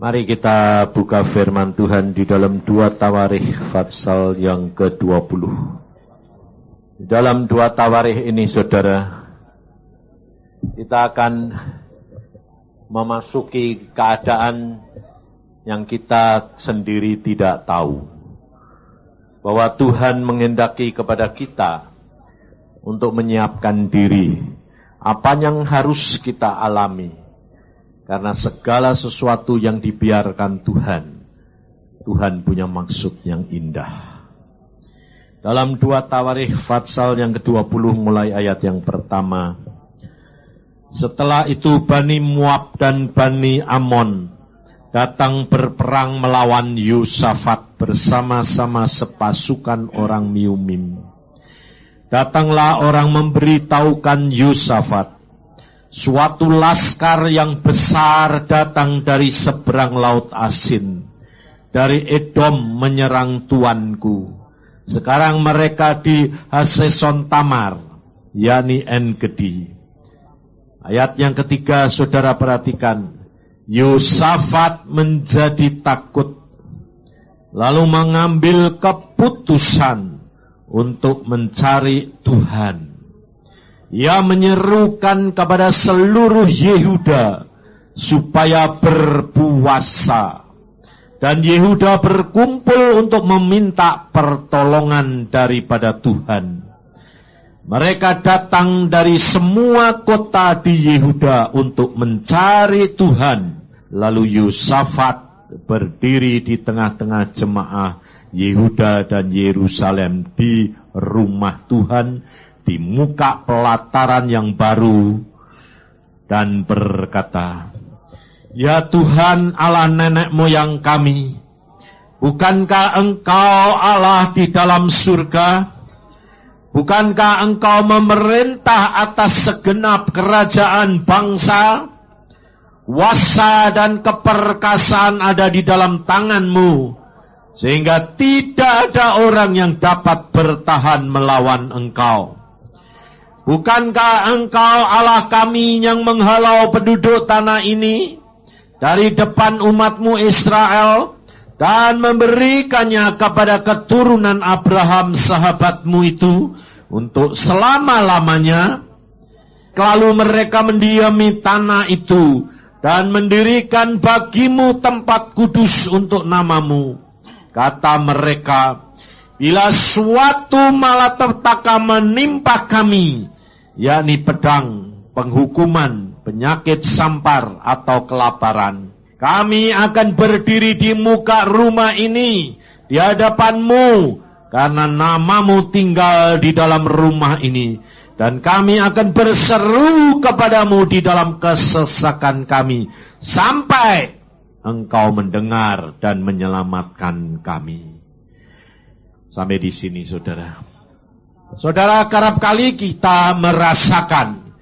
Mari kita buka firman Tuhan di dalam 2 Tawarikh Fatsal yang ke-20. Di dalam 2 Tawarikh ini, saudara, kita akan memasuki keadaan yang kita sendiri tidak tahu. Bahwa Tuhan menghendaki kepada kita untuk menyiapkan diri. Apa yang harus kita alami. Karena segala sesuatu yang dibiarkan Tuhan punya maksud yang indah. Dalam 2 Tawarikh Fatsal yang ke-20 mulai ayat yang pertama. Setelah itu Bani Moab dan Bani Ammon datang berperang melawan Yosafat bersama-sama sepasukan orang Miumim. Datanglah orang memberitahukan Yosafat, suatu laskar yang besar datang dari seberang laut Asin, dari Edom menyerang tuanku. Sekarang mereka di Haseson Tamar, yakni En-Gedi. Ayat yang ketiga, saudara perhatikan. Yosafat menjadi takut, lalu mengambil keputusan untuk mencari Tuhan. Ia menyerukan kepada seluruh Yehuda supaya berpuasa. Dan Yehuda berkumpul untuk meminta pertolongan daripada Tuhan. Mereka datang dari semua kota di Yehuda untuk mencari Tuhan. Lalu Yosafat berdiri di tengah-tengah jemaah Yehuda dan Yerusalem di rumah Tuhan, di muka pelataran yang baru, dan berkata, "Ya Tuhan Allah nenek moyang kami, bukankah Engkau Allah di dalam surga? Bukankah Engkau memerintah atas segenap kerajaan bangsa? Kuasa dan keperkasaan ada di dalam tangan-Mu, sehingga tidak ada orang yang dapat bertahan melawan Engkau. Bukankah Engkau Allah kami yang menghalau penduduk tanah ini dari depan umat-Mu Israel dan memberikannya kepada keturunan Abraham sahabat-Mu itu untuk selama-lamanya? Lalu mereka mendiami tanah itu dan mendirikan bagi-Mu tempat kudus untuk nama-Mu. Kata mereka, bila suatu malapetaka menimpa kami, yakni pedang, penghukuman, penyakit sampar atau kelaparan, kami akan berdiri di muka rumah ini di hadapan-Mu, karena nama-Mu tinggal di dalam rumah ini. Dan kami akan berseru kepadamu di dalam kesesakan kami, sampai Engkau mendengar dan menyelamatkan kami." Sampai di sini, saudara. Saudara, kerap kali kita merasakan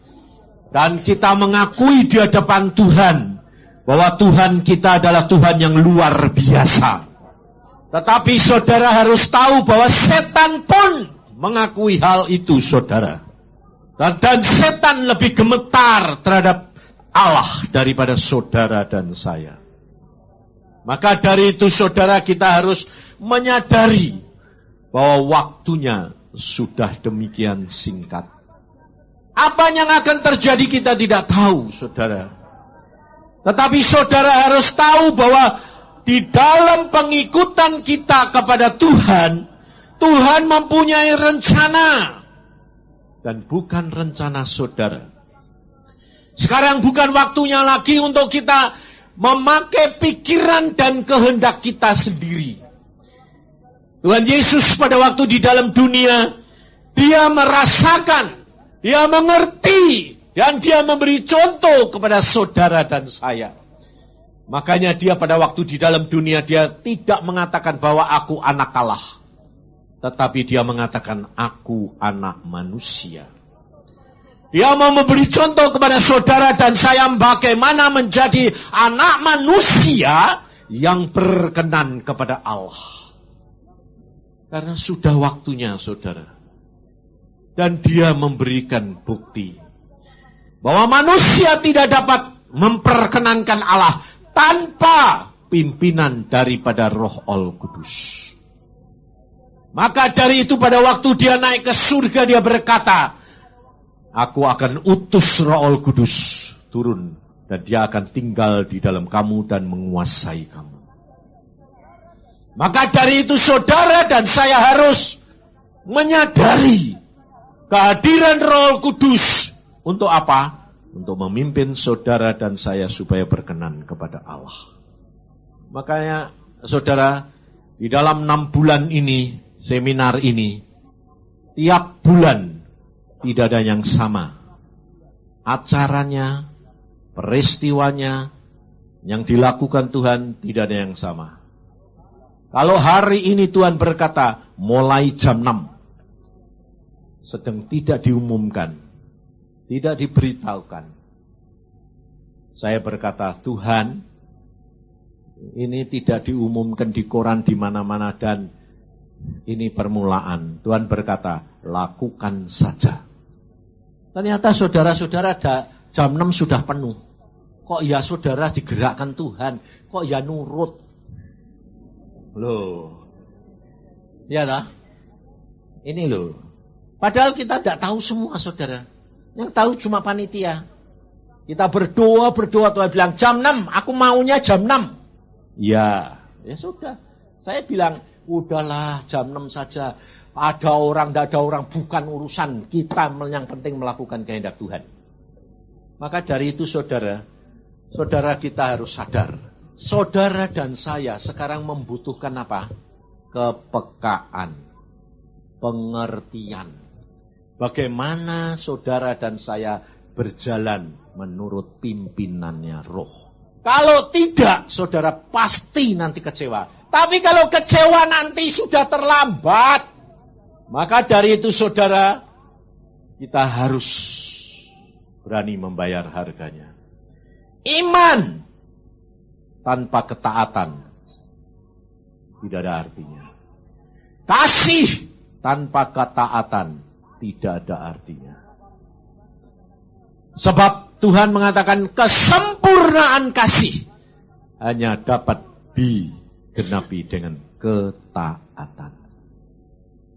dan kita mengakui di hadapan Tuhan bahwa Tuhan kita adalah Tuhan yang luar biasa. Tetapi saudara harus tahu bahwa setan pun mengakui hal itu, saudara. Dan setan lebih gemetar terhadap Allah daripada saudara dan saya. Maka dari itu, saudara, kita harus menyadari bahwa waktunya sudah demikian singkat. Apa yang akan terjadi kita tidak tahu, saudara. Tetapi saudara harus tahu bahwa di dalam pengikutan kita kepada Tuhan, Tuhan mempunyai rencana. Dan bukan rencana saudara. Sekarang bukan waktunya lagi untuk kita memakai pikiran dan kehendak kita sendiri. Tuhan Yesus pada waktu di dalam dunia, Dia merasakan, Dia mengerti, dan Dia memberi contoh kepada saudara dan saya. Makanya Dia pada waktu di dalam dunia, Dia tidak mengatakan bahwa aku anak Allah. Tetapi Dia mengatakan, aku anak manusia. Dia mau memberi contoh kepada saudara dan saya bagaimana menjadi anak manusia yang berkenan kepada Allah. Karena sudah waktunya, saudara. Dan Dia memberikan bukti bahwa manusia tidak dapat memperkenankan Allah tanpa pimpinan daripada Roh Al-Kudus. Maka dari itu pada waktu dia naik ke surga dia berkata, aku akan utus Roh Al-Kudus turun dan dia akan tinggal di dalam kamu dan menguasai kamu. Maka dari itu saudara dan saya harus menyadari kehadiran Roh Kudus. Untuk apa? Untuk memimpin saudara dan saya supaya berkenan kepada Allah. Makanya saudara, di dalam 6 bulan ini, seminar ini, tiap bulan tidak ada yang sama. Acaranya, peristiwanya, yang dilakukan Tuhan tidak ada yang sama. Kalau hari ini Tuhan berkata, mulai jam 6. Sedang tidak diumumkan. Tidak diberitahukan. Saya berkata, Tuhan, ini tidak diumumkan di koran di mana-mana dan ini permulaan. Tuhan berkata, lakukan saja. Ternyata saudara-saudara jam 6 sudah penuh. Kok ya saudara digerakkan Tuhan? Kok ya nurut? Loh. Ya lah. Ini loh. Padahal kita tidak tahu semua saudara. Yang tahu cuma panitia. Kita berdoa, Tuhan bilang jam 6, aku maunya jam 6. Ya sudah. Saya bilang, udahlah jam 6 saja. Ada orang, tidak ada orang, bukan urusan kita. Yang penting melakukan kehendak Tuhan. Maka dari itu saudara kita harus sadar. Saudara dan saya sekarang membutuhkan apa? Kepekaan. Pengertian. Bagaimana saudara dan saya berjalan menurut pimpinannya Roh. Kalau tidak, saudara pasti nanti kecewa. Tapi kalau kecewa nanti sudah terlambat. Maka dari itu saudara, kita harus berani membayar harganya. Iman tanpa ketaatan tidak ada artinya. Kasih tanpa ketaatan tidak ada artinya. Sebab Tuhan mengatakan kesempurnaan kasih hanya dapat digenapi dengan ketaatan.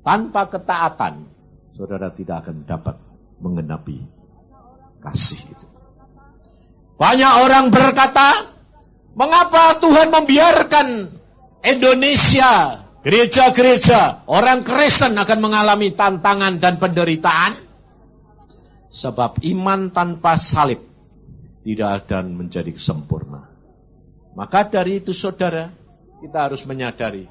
Tanpa ketaatan, saudara tidak akan dapat menggenapi kasih itu. Banyak orang berkata, mengapa Tuhan membiarkan Indonesia, gereja-gereja, orang Kristen akan mengalami tantangan dan penderitaan? Sebab iman tanpa salib tidak akan menjadi sempurna. Maka dari itu saudara, kita harus menyadari.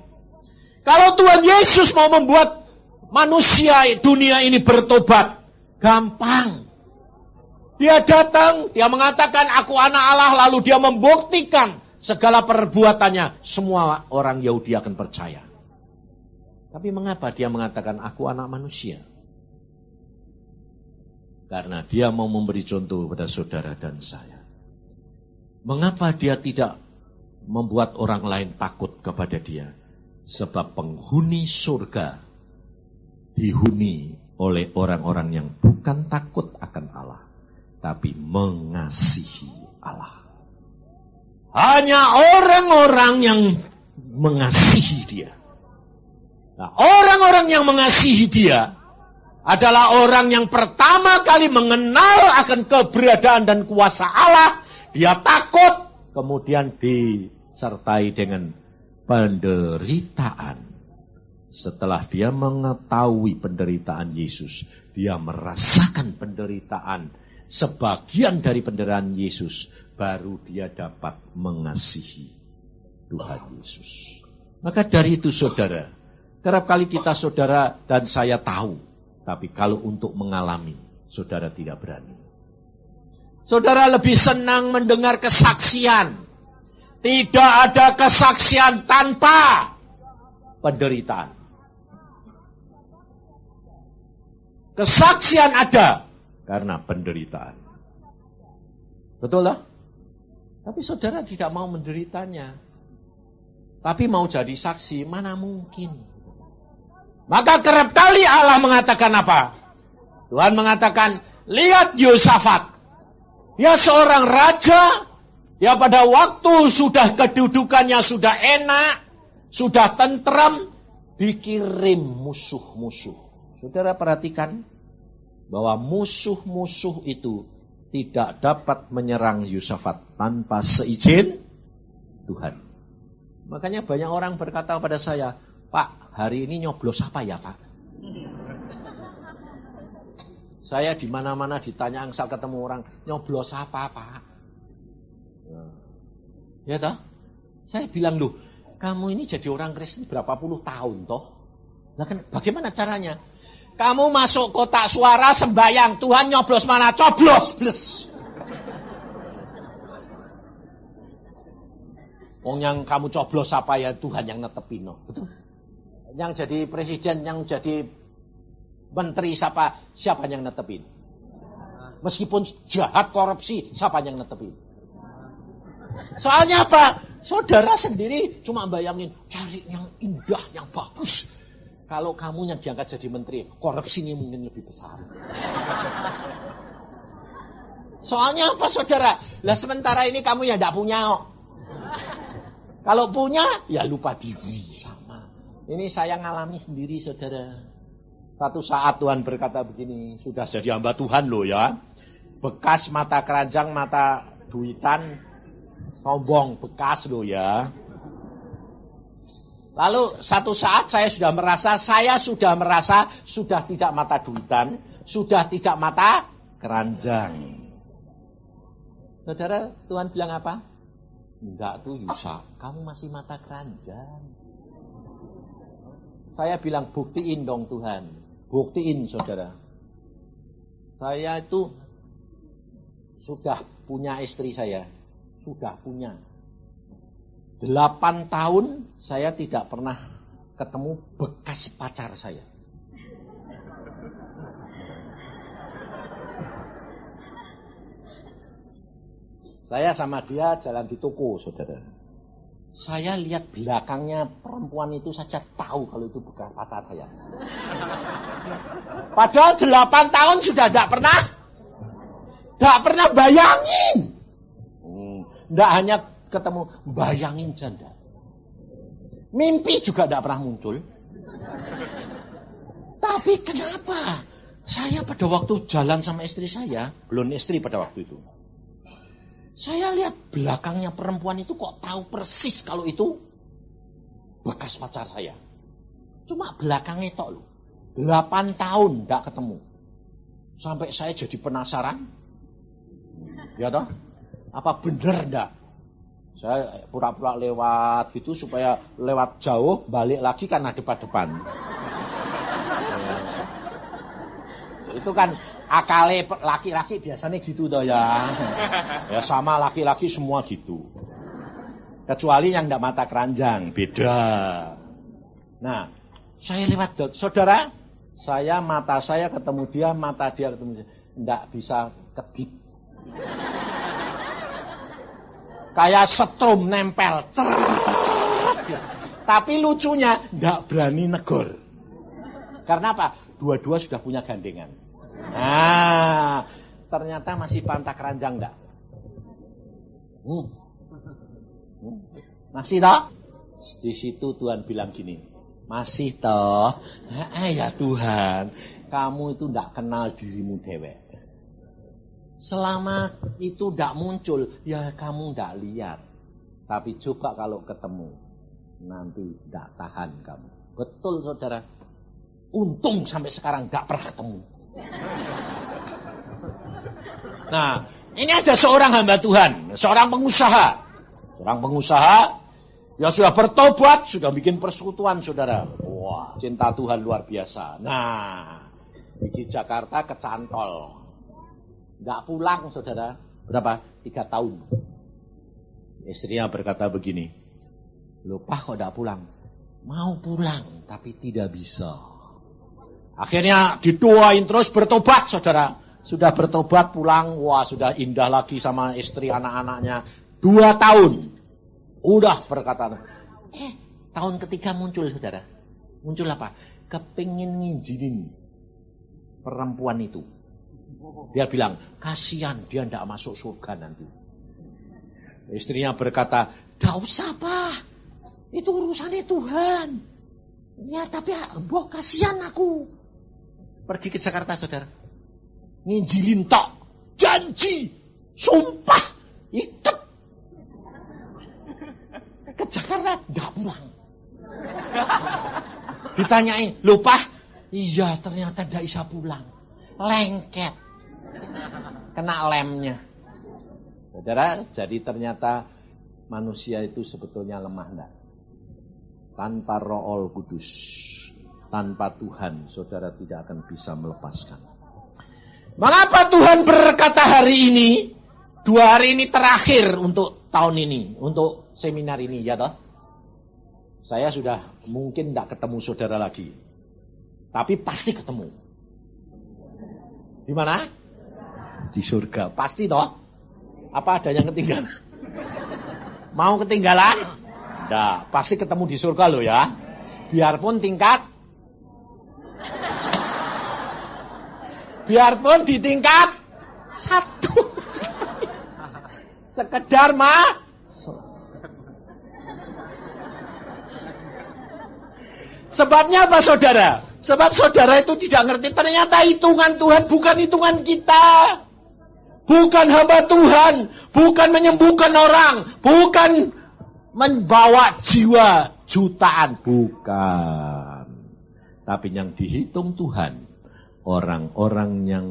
Kalau Tuhan Yesus mau membuat manusia dunia ini bertobat, gampang. Dia datang, dia mengatakan aku anak Allah, lalu dia membuktikan segala perbuatannya. Semua orang Yahudi akan percaya. Tapi mengapa dia mengatakan aku anak manusia? Karena dia mau memberi contoh kepada saudara dan saya. Mengapa dia tidak membuat orang lain takut kepada dia? Sebab penghuni surga dihuni oleh orang-orang yang bukan takut akan Allah, tapi mengasihi Allah. Hanya orang-orang yang mengasihi dia. Nah, orang-orang yang mengasihi dia adalah orang yang pertama kali mengenal akan keberadaan dan kuasa Allah. Dia takut, kemudian disertai dengan penderitaan. Setelah dia mengetahui penderitaan Yesus, dia merasakan penderitaan, sebagian dari penderitaan Yesus, baru dia dapat mengasihi Tuhan Yesus. Maka dari itu saudara, kerap kali kita saudara dan saya tahu, tapi kalau untuk mengalami, saudara tidak berani. Saudara lebih senang mendengar kesaksian. Tidak ada kesaksian tanpa penderitaan. Kesaksian ada karena penderitaan. Betul lah? Tapi saudara tidak mau menderitanya. Tapi mau jadi saksi, mana mungkin? Maka kerap kali Allah mengatakan apa? Tuhan mengatakan, lihat Yosafat. Dia seorang raja, Ya pada waktu sudah kedudukannya sudah enak, sudah tentrem, dikirim musuh-musuh. Saudara perhatikan bahwa musuh-musuh itu tidak dapat menyerang Yosafat tanpa seizin Tuhan. Makanya banyak orang berkata pada saya, Pak, hari ini nyoblos apa ya Pak? Saya di mana-mana ditanya, asal ketemu orang, nyoblos apa Pak? Ya toh? Saya bilang, loh, kamu ini jadi orang Kristen berapa puluh tahun toh? Nah, bagaimana caranya? Kamu masuk kotak suara sembahyang, Tuhan nyoblos mana? Coblos, bless. Wong yang kamu coblos apa ya Tuhan yang netepin, no. Betul? Yang jadi presiden, yang jadi menteri siapa yang netepin? Meskipun jahat korupsi, siapa yang netepin? Soalnya apa? Saudara sendiri cuma bayangin cari yang indah, yang bagus. Kalau kamu yang diangkat jadi menteri, korupsinya mungkin lebih besar. Soalnya apa saudara? Lah sementara ini kamu ya tidak punya. Kalau punya, ya lupa diri sama. Ini saya ngalami sendiri saudara. Satu saat Tuhan berkata begini, sudah jadi hamba Tuhan loh ya. Bekas mata keranjang, mata duitan, sombong bekas loh ya. Lalu satu saat saya sudah merasa sudah tidak mata duitan, sudah tidak mata keranjang. Saudara, Tuhan bilang apa? Enggak tuh Yusa, kamu masih mata keranjang. Saya bilang buktiin dong Tuhan. Buktiin saudara. Saya itu sudah punya istri saya. Sudah punya. 8 tahun saya tidak pernah ketemu bekas pacar saya. Saya sama dia jalan di toko, saudara. Saya lihat belakangnya perempuan itu saja tahu kalau itu bekas pacar saya. Padahal 8 tahun sudah tidak pernah bayangin. Tidak hanya ketemu, bayangin janda. Mimpi juga tidak pernah muncul. Tapi kenapa? Saya pada waktu jalan sama istri saya, belum istri pada waktu itu. Saya lihat belakangnya perempuan itu kok tahu persis kalau itu bekas pacar saya. Cuma belakangnya tok loh. 8 tahun tidak ketemu. Sampai saya jadi penasaran. Ya toh? Apa bener enggak? Saya pura-pura lewat gitu supaya lewat jauh, balik lagi kan depan-depan. Itu kan akale laki-laki biasanya gitu toh ya. Ya sama laki-laki semua gitu. Kecuali yang enggak mata keranjang, beda. Nah, saya lewat saudara, mata saya ketemu dia, mata dia ketemu dia. Enggak bisa kedip. Kayak setrum nempel. Tapi lucunya enggak berani negor. Karena apa? Dua-dua sudah punya gandengan. Nah, ternyata masih pantak keranjang enggak? Masih toh? Di situ Tuhan bilang gini, masih toh? Ya Tuhan, kamu itu enggak kenal dirimu dewek. Selama itu tidak muncul, ya kamu tidak lihat. Tapi coba kalau ketemu, nanti tidak tahan kamu. Betul saudara. Untung sampai sekarang tidak pernah ketemu. Nah, ini ada seorang hamba Tuhan, seorang pengusaha. Seorang pengusaha, ya sudah bertobat, sudah bikin persekutuan saudara. Wah, cinta Tuhan luar biasa. Nah, di Jakarta kecantol. Enggak pulang saudara. Berapa? 3 tahun. Istrinya berkata begini. Loh Pak kok enggak pulang? Mau pulang tapi tidak bisa. Akhirnya dituain terus bertobat saudara. Sudah bertobat pulang. Wah sudah indah lagi sama istri anak-anaknya. 2 tahun. Udah berkata. Tahun ketiga muncul saudara. Muncul apa? Kepingin ngizinin perempuan itu. Dia bilang, kasihan dia tidak masuk surga nanti. Istrinya berkata, "Gak usah, Pak. Itu urusannya Tuhan. Ya, tapi mbok kasihan aku." Pergi ke Jakarta, saudara. Nginjilin tok. Janji. Sumpah. Iket. Ke Jakarta, gak pulang. Ditanyain, "Loh, Pak?" "Iya, ternyata gak bisa pulang. Lengket. Kena lemnya." Saudara, jadi ternyata manusia itu sebetulnya lemah, enggak? Tanpa Roh Kudus, tanpa Tuhan, saudara tidak akan bisa melepaskan. Mengapa Tuhan berkata hari ini, 2 hari ini terakhir untuk tahun ini, untuk seminar ini, ya toh? Saya sudah mungkin tidak ketemu saudara lagi, tapi pasti ketemu. Di mana? Di surga, pasti toh? Apa ada yang ketinggalan? Mau ketinggalan? Nah, pasti ketemu di surga loh ya. Biarpun di tingkat 1. Sekedar Sebabnya apa, saudara? Sebab saudara itu tidak ngerti ternyata hitungan Tuhan bukan hitungan kita. Bukan hamba Tuhan, bukan menyembuhkan orang, bukan membawa jiwa jutaan, bukan. Tapi yang dihitung Tuhan, orang-orang yang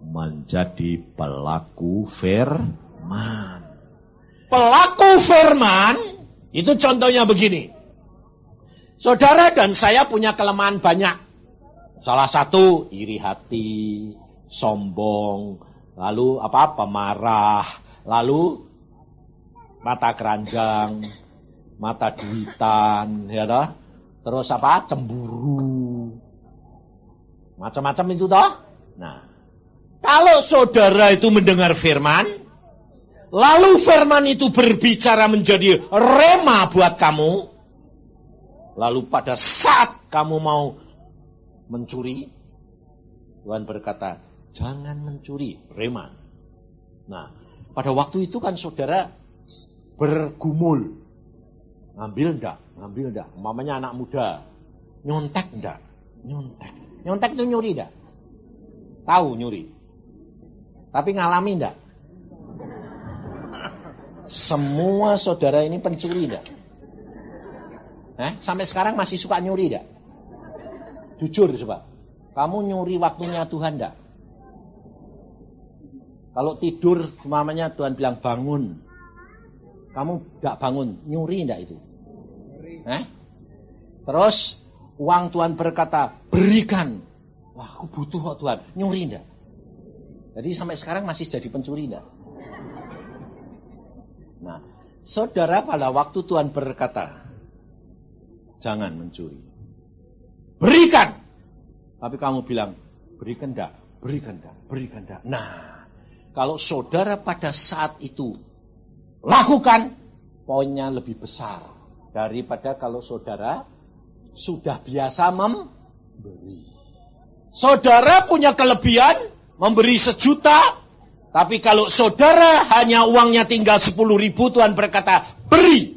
menjadi pelaku firman. Pelaku firman, itu contohnya begini. Saudara dan saya punya kelemahan banyak. Salah satu, iri hati, sombong, lalu pemarah, lalu mata keranjang, mata duitan, ya toh? Terus cemburu. Macam-macam itu toh. Nah, kalau saudara itu mendengar firman, lalu firman itu berbicara menjadi rema buat kamu, lalu pada saat kamu mau mencuri, Tuhan berkata, "Jangan mencuri," rema. Nah, pada waktu itu kan saudara bergumul. Ngambil enggak? Umpamanya anak muda. Nyontek enggak? Nyontek itu nyuri enggak? Tahu nyuri. Tapi ngalami enggak? Semua saudara ini pencuri enggak? Sampai sekarang masih suka nyuri enggak? Jujur coba. Kamu nyuri waktunya Tuhan enggak? Kalau tidur, umpamanya Tuhan bilang bangun. Kamu gak bangun, nyuri enggak itu? Terus, uang Tuhan berkata, berikan. Wah, aku butuh kok Tuhan, nyuri enggak? Jadi sampai sekarang masih jadi pencuri enggak? Nah, saudara pada waktu Tuhan berkata, jangan mencuri. Berikan. Tapi kamu bilang, berikan enggak? Nah, kalau saudara pada saat itu lakukan, poinnya lebih besar daripada kalau saudara sudah biasa memberi. Saudara punya kelebihan memberi 1 juta, tapi kalau saudara hanya uangnya tinggal 10.000, Tuhan berkata, beri.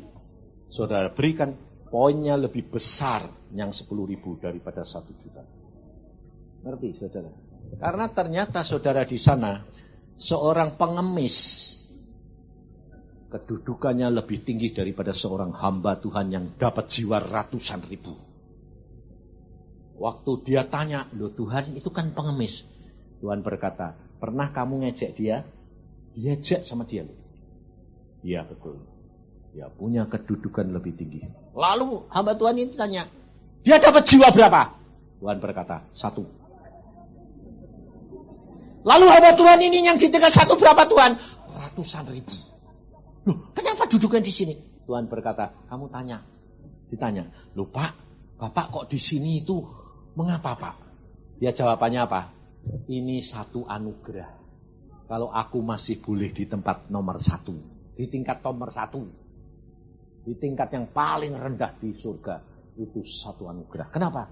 Saudara berikan, poinnya lebih besar yang 10.000 daripada 1 juta. Ngerti saudara? Karena ternyata saudara di sana seorang pengemis, kedudukannya lebih tinggi daripada seorang hamba Tuhan yang dapat jiwa ratusan ribu. Waktu dia tanya, "Loh Tuhan, itu kan pengemis." Tuhan berkata, "Pernah kamu ngejek dia?" Diejek sama dia. Iya betul. Dia punya kedudukan lebih tinggi. Lalu hamba Tuhan ini tanya, "Dia dapat jiwa berapa?" Tuhan berkata, 1. Lalu hamba Tuhan ini yang di tingkat 1 berapa Tuhan? Ratusan ribu. Loh, kenapa duduknya di sini? Tuhan berkata, kamu ditanya, "Loh Pak, Bapak kok di sini itu mengapa Pak?" Dia jawabannya apa? "Ini satu anugerah. Kalau aku masih boleh di tempat nomor 1, di tingkat nomor 1, di tingkat yang paling rendah di surga, itu satu anugerah." Kenapa?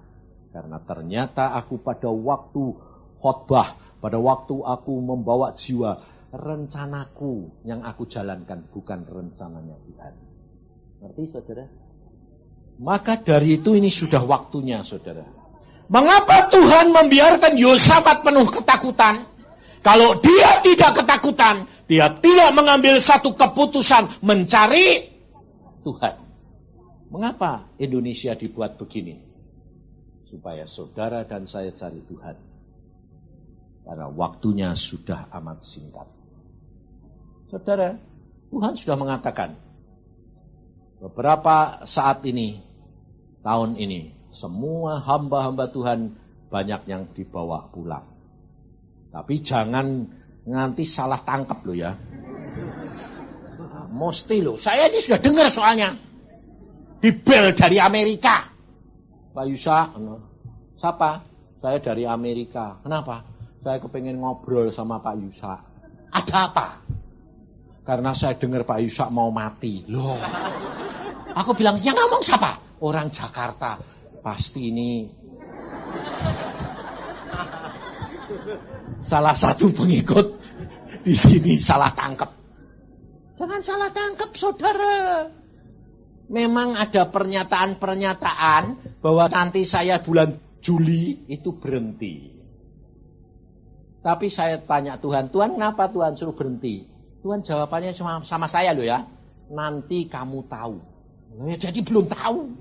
Karena ternyata aku pada waktu khotbah, pada waktu aku membawa jiwa, rencanaku yang aku jalankan, bukan rencananya Tuhan. Ngerti saudara? Maka dari itu ini sudah waktunya saudara. Mengapa Tuhan membiarkan Yosafat penuh ketakutan? Kalau dia tidak ketakutan, dia tidak mengambil satu keputusan mencari Tuhan. Mengapa Indonesia dibuat begini? Supaya saudara dan saya cari Tuhan. Karena waktunya sudah amat singkat. Saudara, Tuhan sudah mengatakan, beberapa saat ini, tahun ini, semua hamba-hamba Tuhan banyak yang dibawa pulang. Tapi jangan nanti salah tangkap loh ya. Mesti loh, saya ini sudah dengar soalnya. Dibel dari Amerika. Pak Yusa, siapa? Saya dari Amerika. Kenapa? Saya kepengen ngobrol sama Pak Yusa. Ada apa? Karena saya dengar Pak Yusa mau mati. Loh. Aku bilang, yang ngomong siapa? Orang Jakarta. Pasti ini salah satu pengikut di sini salah tangkap. Jangan salah tangkap, saudara. Memang ada pernyataan-pernyataan bahwa nanti saya bulan Juli itu berhenti. Tapi saya tanya Tuhan, Tuhan kenapa Tuhan suruh berhenti? Tuhan jawabannya sama saya loh ya. Nanti kamu tahu. Ya, jadi belum tahu.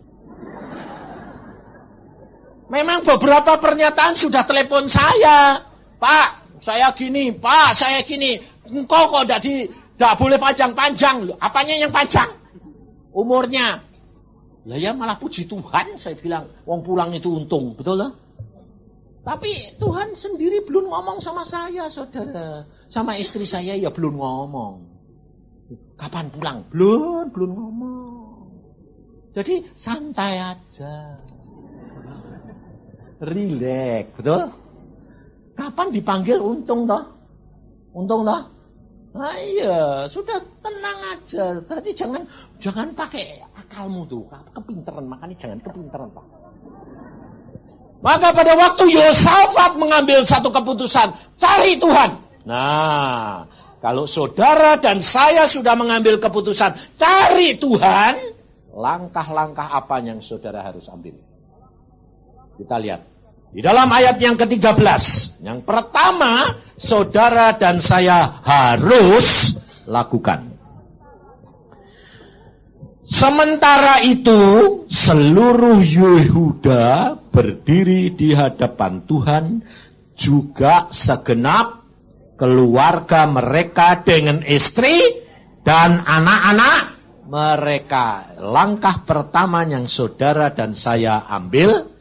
Memang beberapa pernyataan sudah telepon saya. Pak, saya gini. Pak, saya gini. Engkau kok tidak boleh panjang-panjang. Apanya yang panjang? Umurnya. Lah ya malah puji Tuhan. Saya bilang, wong pulang itu untung. Betul lah? Tapi Tuhan sendiri belum ngomong sama saya, saudara. Sama istri saya ya belum ngomong. Kapan pulang? Belum ngomong. Jadi santai aja. Relax, betul? Kapan dipanggil untung toh? Untung toh? Nah iya, sudah tenang aja. Tadi jangan pakai akalmu tuh, kepintaran. Makanya jangan kepintaran, Pak. Maka pada waktu Yosafat mengambil satu keputusan, cari Tuhan. Nah, kalau saudara dan saya sudah mengambil keputusan, cari Tuhan, langkah-langkah apa yang saudara harus ambil? Kita lihat. Di dalam ayat yang ke-13. Yang pertama, saudara dan saya harus lakukan. Sementara itu, seluruh Yehuda berdiri di hadapan Tuhan, juga segenap keluarga mereka dengan istri dan anak-anak mereka. Langkah pertama yang saudara dan saya ambil,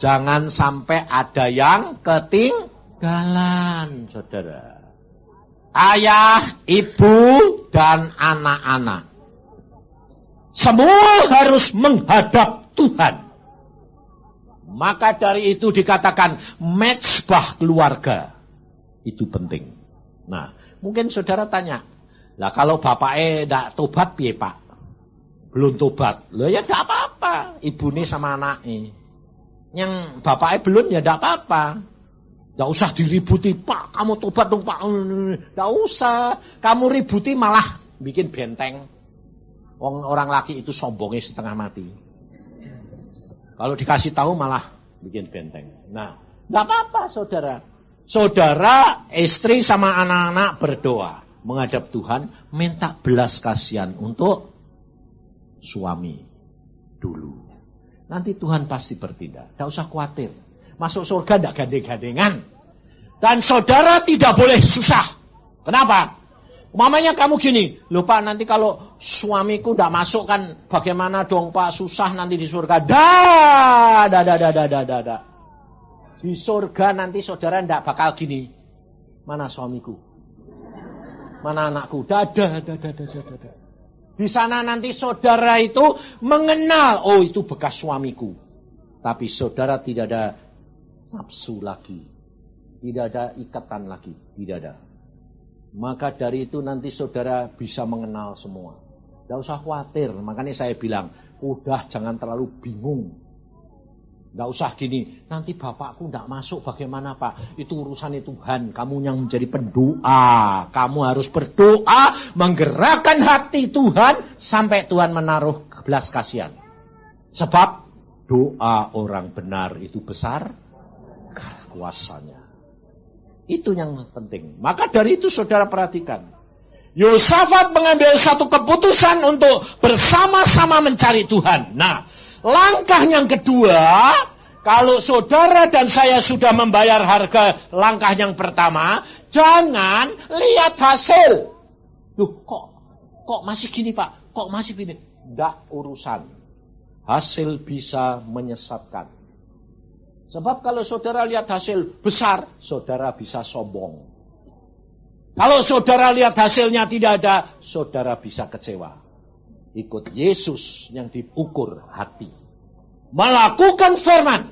jangan sampai ada yang ketinggalan, saudara. Ayah, ibu, dan anak-anak. Semua harus menghadap Tuhan. Maka dari itu dikatakan mezbah keluarga. Itu penting. Nah, mungkin saudara tanya, lah kalau bapaknya tidak tobat piye Pak? Belum tobat. Lah ya tidak apa-apa. Ibu ini sama anaknya. Yang bapaknya belum ya tidak apa-apa. Tidak usah diributi, Pak kamu tobat dong Pak. Tidak usah. Kamu ributi malah bikin benteng. Orang laki itu sombongnya setengah mati. Kalau dikasih tahu malah bikin benteng. Nah, tidak apa-apa saudara. Saudara, istri sama anak-anak berdoa. Menghadap Tuhan, minta belas kasihan untuk suami dulu. Nanti Tuhan pasti bertindak. Tidak usah khawatir. Masuk surga tidak gandeng-gandengan. Dan saudara tidak boleh susah. Kenapa? Umpamanya kamu gini, loh Pak nanti kalau suamiku tidak masuk kan bagaimana dong Pak, susah nanti di surga. Dah. Di surga nanti saudara tidak bakal gini. Mana suamiku? Mana anakku? Dadah. Di sana nanti saudara itu mengenal, oh itu bekas suamiku. Tapi saudara tidak ada nafsu lagi. Tidak ada ikatan lagi. Tidak ada. Maka dari itu nanti saudara bisa mengenal semua. Tidak usah khawatir. Makanya saya bilang, udah jangan terlalu bingung. Nggak usah gini, nanti bapakku nggak masuk bagaimana Pak? Itu urusannya Tuhan, kamu yang menjadi pendoa. Kamu harus berdoa, menggerakkan hati Tuhan, sampai Tuhan menaruh belas kasihan. Sebab doa orang benar itu besar kuasanya. Itu yang penting. Maka dari itu saudara perhatikan. Yosafat mengambil satu keputusan untuk bersama-sama mencari Tuhan. Nah, langkah yang kedua, kalau saudara dan saya sudah membayar harga langkah yang pertama, jangan lihat hasil. Duh, kok masih gini Pak? Kok masih gini? Tidak urusan. Hasil bisa menyesatkan. Sebab kalau saudara lihat hasil besar, saudara bisa sombong. Kalau saudara lihat hasilnya tidak ada, saudara bisa kecewa. Ikut Yesus yang diukur hati. Melakukan firman.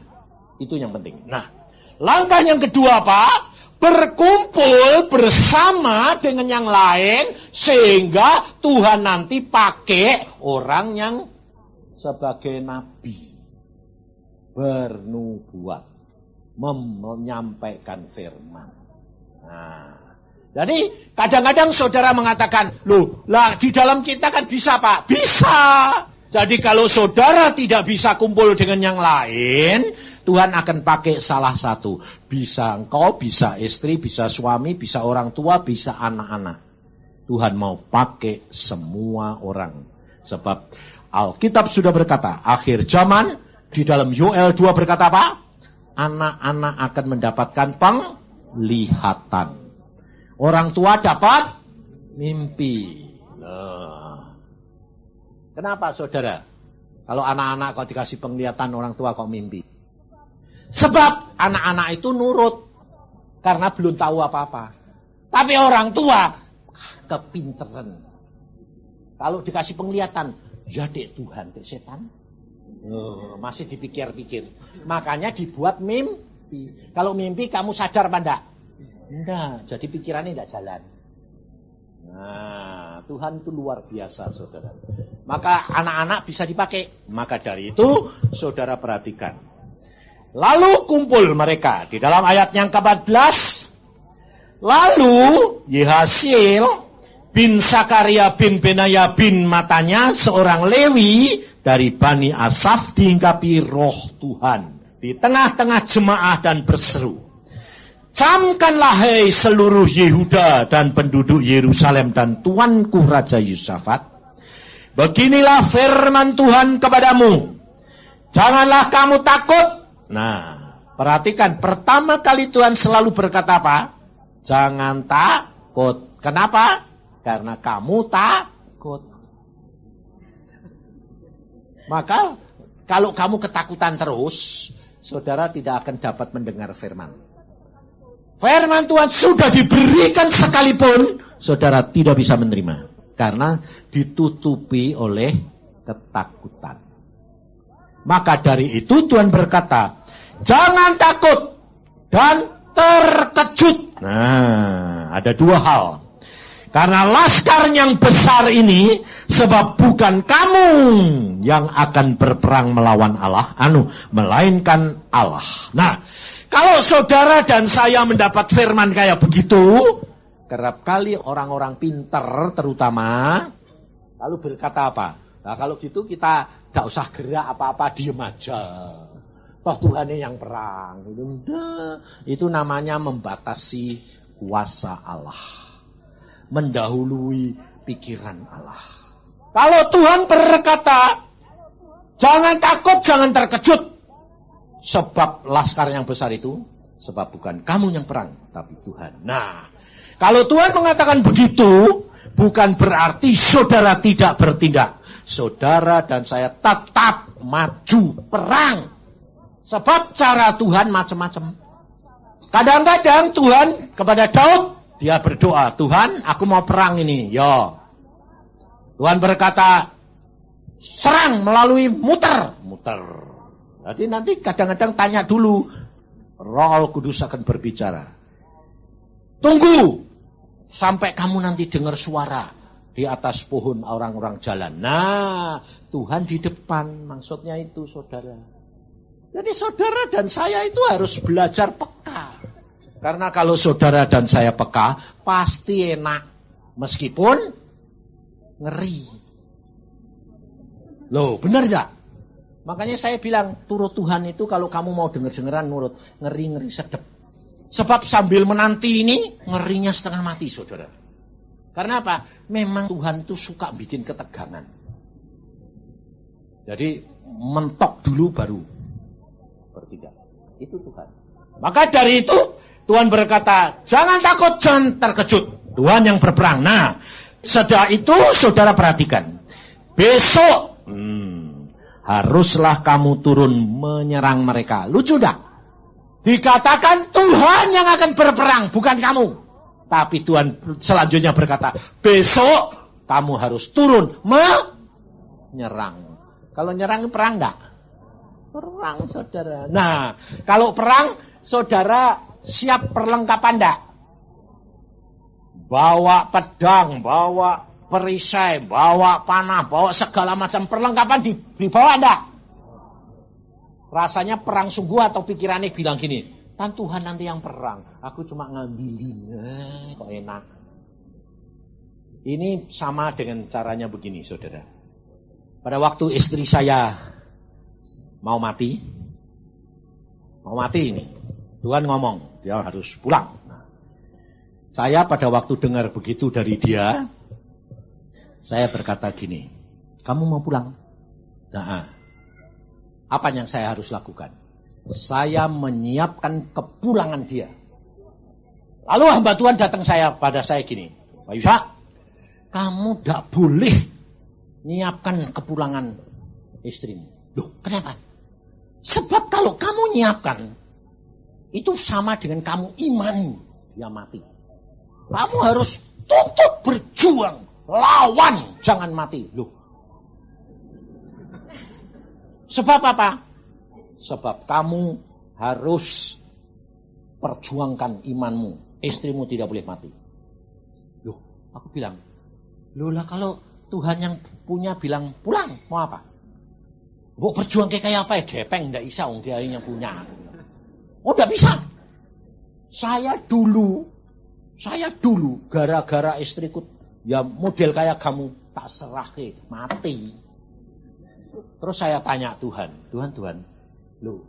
Itu yang penting. Nah, langkah yang kedua Pak, berkumpul bersama dengan yang lain, sehingga Tuhan nanti pakai orang yang sebagai nabi. Bernubuat. Menyampaikan firman. Nah, jadi kadang-kadang saudara mengatakan, loh, lah di dalam kita kan bisa Pak. Bisa. Jadi kalau saudara tidak bisa kumpul dengan yang lain, Tuhan akan pakai salah satu. Bisa engkau, bisa istri, bisa suami, bisa orang tua, bisa anak-anak. Tuhan mau pakai semua orang. Sebab Alkitab sudah berkata, akhir zaman, di dalam Yoel 2 berkata apa? Anak-anak akan mendapatkan penglihatan. Orang tua dapat mimpi. Nah. Kenapa saudara? Kalau anak-anak kok dikasih penglihatan, orang tua kok mimpi? Sebab anak-anak itu nurut. Karena belum tahu apa-apa. Tapi orang tua kepinteran. Kalau dikasih penglihatan, ya dek Tuhan, dek setan. Masih dipikir-pikir. Makanya dibuat mimpi. Kalau mimpi kamu sadar apa enggak? Enggak, jadi pikirannya enggak jalan. Nah, Tuhan itu luar biasa, saudara. Maka anak-anak bisa dipakai. Maka dari itu, saudara perhatikan. Lalu kumpul mereka di dalam ayat yang ke-14. Lalu Yehasiel bin Sakaria bin Benaya bin Matanya, seorang Lewi dari Bani Asaf, diingkapi roh Tuhan di tengah-tengah jemaah dan berseru, camkanlah hai seluruh Yehuda dan penduduk Yerusalem dan tuanku Raja Yosafat, beginilah firman Tuhan kepadamu, janganlah kamu takut. Nah, perhatikan, pertama kali Tuhan selalu berkata apa? Jangan takut. Kenapa? Karena kamu takut. Maka kalau kamu ketakutan terus, saudara tidak akan dapat mendengar firman. Firman Tuhan sudah diberikan sekalipun, saudara tidak bisa menerima. Karena ditutupi oleh ketakutan. Maka dari itu Tuhan berkata, jangan takut dan terkejut. Nah, ada dua hal. Karena laskar yang besar ini, sebab bukan kamu yang akan berperang melawan Allah, melainkan Allah. Nah, kalau saudara dan saya mendapat firman kayak begitu, kerap kali orang-orang pinter terutama, lalu berkata apa? Nah, kalau gitu kita gak usah gerak apa-apa, diem aja. Toh Tuhannya yang perang. Itu namanya membatasi kuasa Allah. Mendahului pikiran Allah. Kalau Tuhan berkata, jangan takut, jangan terkejut. Sebab laskar yang besar itu, sebab bukan kamu yang perang, tapi Tuhan. Nah, kalau Tuhan mengatakan begitu, bukan berarti saudara tidak bertindak. Saudara dan saya tetap maju perang. Sebab cara Tuhan macam-macam. Kadang-kadang Tuhan kepada Daud, dia berdoa, Tuhan, aku mau perang ini. Ya. Tuhan berkata, serang melalui muter. Jadi nanti kadang-kadang tanya dulu, Roh Kudus akan berbicara. Tunggu sampai kamu nanti dengar suara di atas pohon orang-orang jalan. Nah, Tuhan di depan, maksudnya itu saudara. Jadi saudara dan saya itu harus belajar peka. Karena kalau saudara dan saya peka, pasti enak. Meskipun ngeri. Loh, benar gak? Makanya saya bilang, turut Tuhan itu kalau kamu mau denger-dengeran nurut, ngeri-ngeri sedep. Sebab sambil menanti ini, ngerinya setengah mati, saudara. Karena apa? Memang Tuhan itu suka bikin ketegangan. Jadi, mentok dulu baru bertindak. Itu Tuhan. Maka dari itu, Tuhan berkata, jangan takut, jangan terkejut. Tuhan yang berperang. Nah, setelah itu, saudara perhatikan. Besok, haruslah kamu turun menyerang mereka. Lucu dah. Dikatakan Tuhan yang akan berperang, bukan kamu. Tapi Tuhan selanjutnya berkata, besok kamu harus turun menyerang. Kalau nyerang perang enggak? Perang, saudara. Nah, kalau perang, saudara siap perlengkapan enggak? Bawa pedang, bawa perisai, bawa panah, bawa segala macam perlengkapan dibawa enggak? Rasanya perang sungguh atau pikirannya bilang gini, kan Tuhan nanti yang perang, aku cuma ngambilin, kok enak. Ini sama dengan caranya begini, saudara. Pada waktu istri saya mau mati ini, Tuhan ngomong, dia harus pulang. Nah, saya pada waktu dengar begitu dari dia, saya berkata gini, kamu mau pulang? Nah, apa yang saya harus lakukan? Saya menyiapkan kepulangan dia. Lalu hamba Tuhan datang pada saya gini, Pak Yusak, kamu tidak boleh nyiapkan kepulangan istrimu. Loh, kenapa? Sebab kalau kamu nyiapkan, itu sama dengan kamu imani dia mati. Kamu harus tuntut berjuang. Lawan, jangan mati. Loh. Sebab apa? Sebab kamu harus perjuangkan imanmu. Istrimu tidak boleh mati. Loh, aku bilang, loh lah kalau Tuhan yang punya bilang pulang, mau apa? Mau berjuang kayak apa ya? Gepeng, tidak bisa, dia yang punya. Oh, tidak bisa. Saya dulu, gara-gara istriku, ya model kayak kamu tak serah mati. Terus saya tanya Tuhan, loh,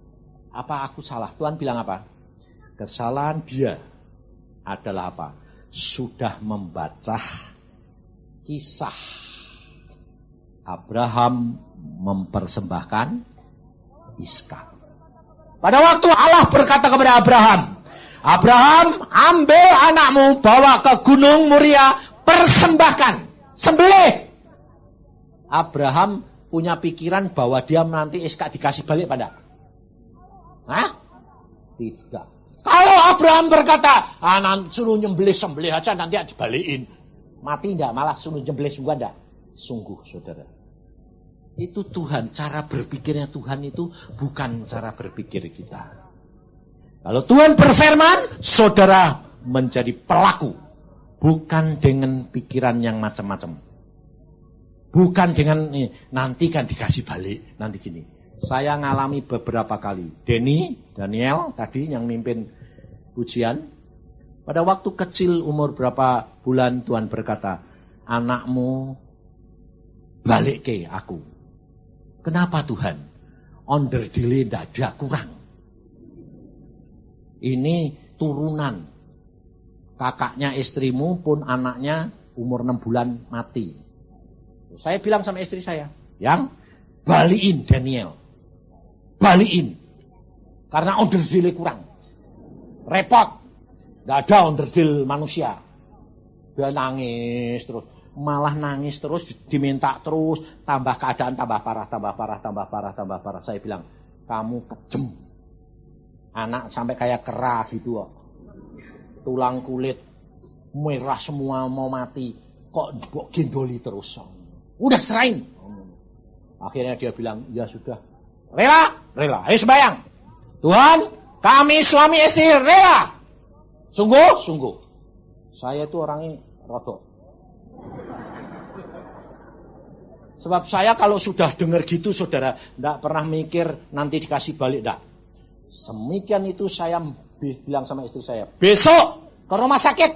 apa aku salah? Tuhan bilang apa? Kesalahan dia adalah apa? Sudah membaca kisah Abraham mempersembahkan Iskak. Pada waktu Allah berkata kepada Abraham, ambil anakmu, bawa ke Gunung Moria, persembahkan, sembelih. Abraham punya pikiran bahwa dia nanti Iskak dikasih balik pada? Hah? Tidak. Kalau Abraham berkata, suruh nyembelih sembelih aja nanti dibalikin. Mati enggak, malah suruh nyembelih sungguh enggak? Sungguh, saudara. Itu Tuhan, cara berpikirnya Tuhan itu bukan cara berpikir kita. Kalau Tuhan berfirman, saudara menjadi pelaku. Bukan dengan pikiran yang macam-macam. Bukan dengan nanti kan dikasih balik, nanti gini. Saya ngalami beberapa kali. Daniel tadi yang mimpin pujian. Pada waktu kecil umur berapa bulan Tuhan berkata, anakmu balik ke aku. Kenapa Tuhan? Onderdile tidak ada kurang. Ini turunan. Kakaknya istrimu pun anaknya umur 6 bulan mati. Saya bilang sama istri saya, yang balikin Daniel. Balikin. Karena onderdile kurang. Repot. Tidak ada onderdil manusia. Dia nangis terus. Malah nangis terus, diminta terus. Tambah keadaan tambah parah. Saya bilang, kamu kejem. Anak sampai kayak kera gitu kok. Tulang kulit merah semua mau mati. Kok gendoli terus. Udah serahin. Akhirnya dia bilang, ya sudah. Rela. Ayo sembahyang. Tuhan, kami suami istri rela. Sungguh. Saya itu orangnya rotok. Sebab saya kalau sudah dengar gitu saudara, tidak pernah mikir nanti dikasih balik, tidak. Semikian itu saya bilang sama istri saya, besok ke rumah sakit,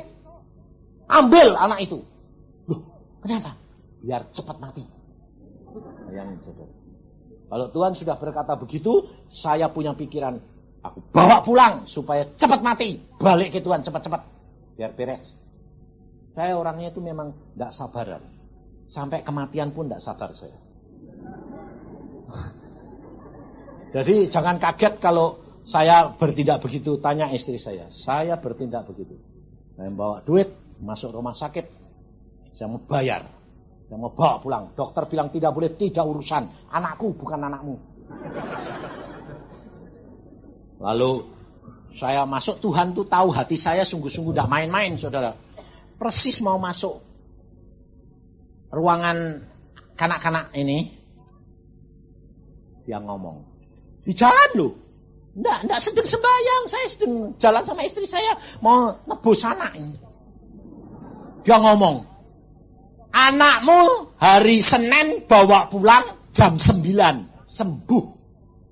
ambil anak itu. Loh, kenapa? Biar cepat mati. Bayangin saudara. Kalau Tuhan sudah berkata begitu, saya punya pikiran, aku bawa pulang supaya cepat mati. Balik ke Tuhan cepat-cepat, biar beres. Saya orangnya itu memang tidak sabaran. Sampai kematian pun tidak sabar saya. Jadi jangan kaget kalau saya bertindak begitu. Tanya istri saya. Saya bertindak begitu. Saya bawa duit, masuk rumah sakit. Saya mau bayar. Saya mau bawa pulang. Dokter bilang tidak boleh, tidak urusan. Anakku bukan anakmu. Lalu saya masuk, Tuhan tuh tahu hati saya sungguh-sungguh tidak main-main saudara. Persis mau masuk ruangan kanak-kanak ini, dia ngomong, di jalan loh, enggak sedang sembahyang, saya sedang jalan sama istri saya, mau nebus anak ini. Dia ngomong, anakmu hari Senin bawa pulang jam 9, sembuh.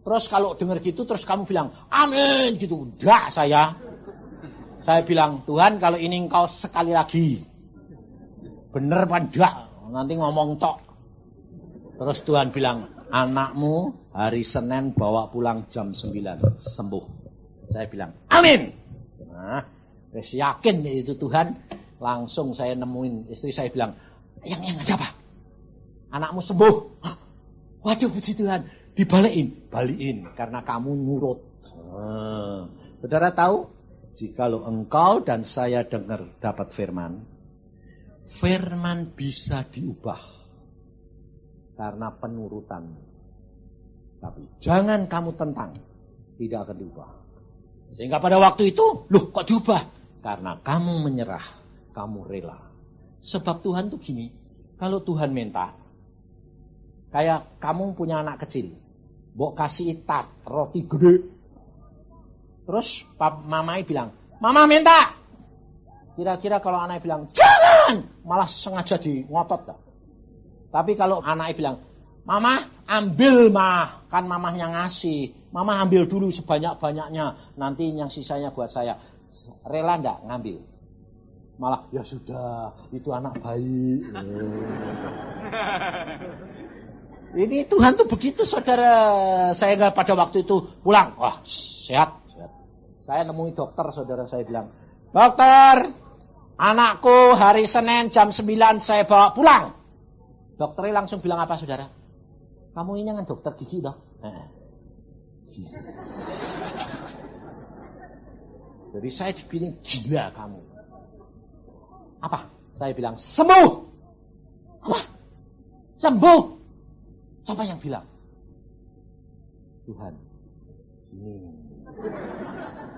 Terus kalau dengar gitu, terus kamu bilang, amin gitu. Enggak saya bilang, Tuhan kalau ini engkau sekali lagi, bener apa enggak? Nanti ngomong tok. Terus Tuhan bilang, anakmu hari Senin bawa pulang jam 9, sembuh. Saya bilang, amin. Nah, saya yakin itu Tuhan. Langsung saya nemuin istri saya bilang, yang ada apa? Anakmu sembuh. Hah? Waduh puji Tuhan, balikin karena kamu nurut. Saudara tahu, jikalau engkau dan saya dengar dapat firman bisa diubah karena penurutan. Tapi jangan kamu tentang, tidak akan diubah. Sehingga pada waktu itu, loh kok diubah? Karena kamu menyerah, kamu rela. Sebab Tuhan tuh gini, kalau Tuhan minta, kayak kamu punya anak kecil, mbok kasih itat, roti gede. Terus mamai bilang, mama minta. Kira-kira kalau anaknya bilang, jangan! Malah sengaja di ngotot. Tapi kalau anaknya bilang, mama ambil mah, kan mamahnya ngasih. Mama ambil dulu sebanyak-banyaknya, nanti yang sisanya buat saya. Rela enggak ngambil? Malah, ya sudah, itu anak baik. Ini Tuhan tuh begitu saudara. Saya enggak pada waktu itu pulang. Wah, sehat. Saya nemui dokter saudara, saya bilang, dokter, anakku hari Senin jam 9 saya bawa pulang. Dokternya langsung bilang apa saudara? Kamu ini kan dokter gigi toh? Jadi saya dibilang gila kamu. Apa? Saya bilang sembuh. Apa? Sembuh. Siapa yang bilang? Tuhan.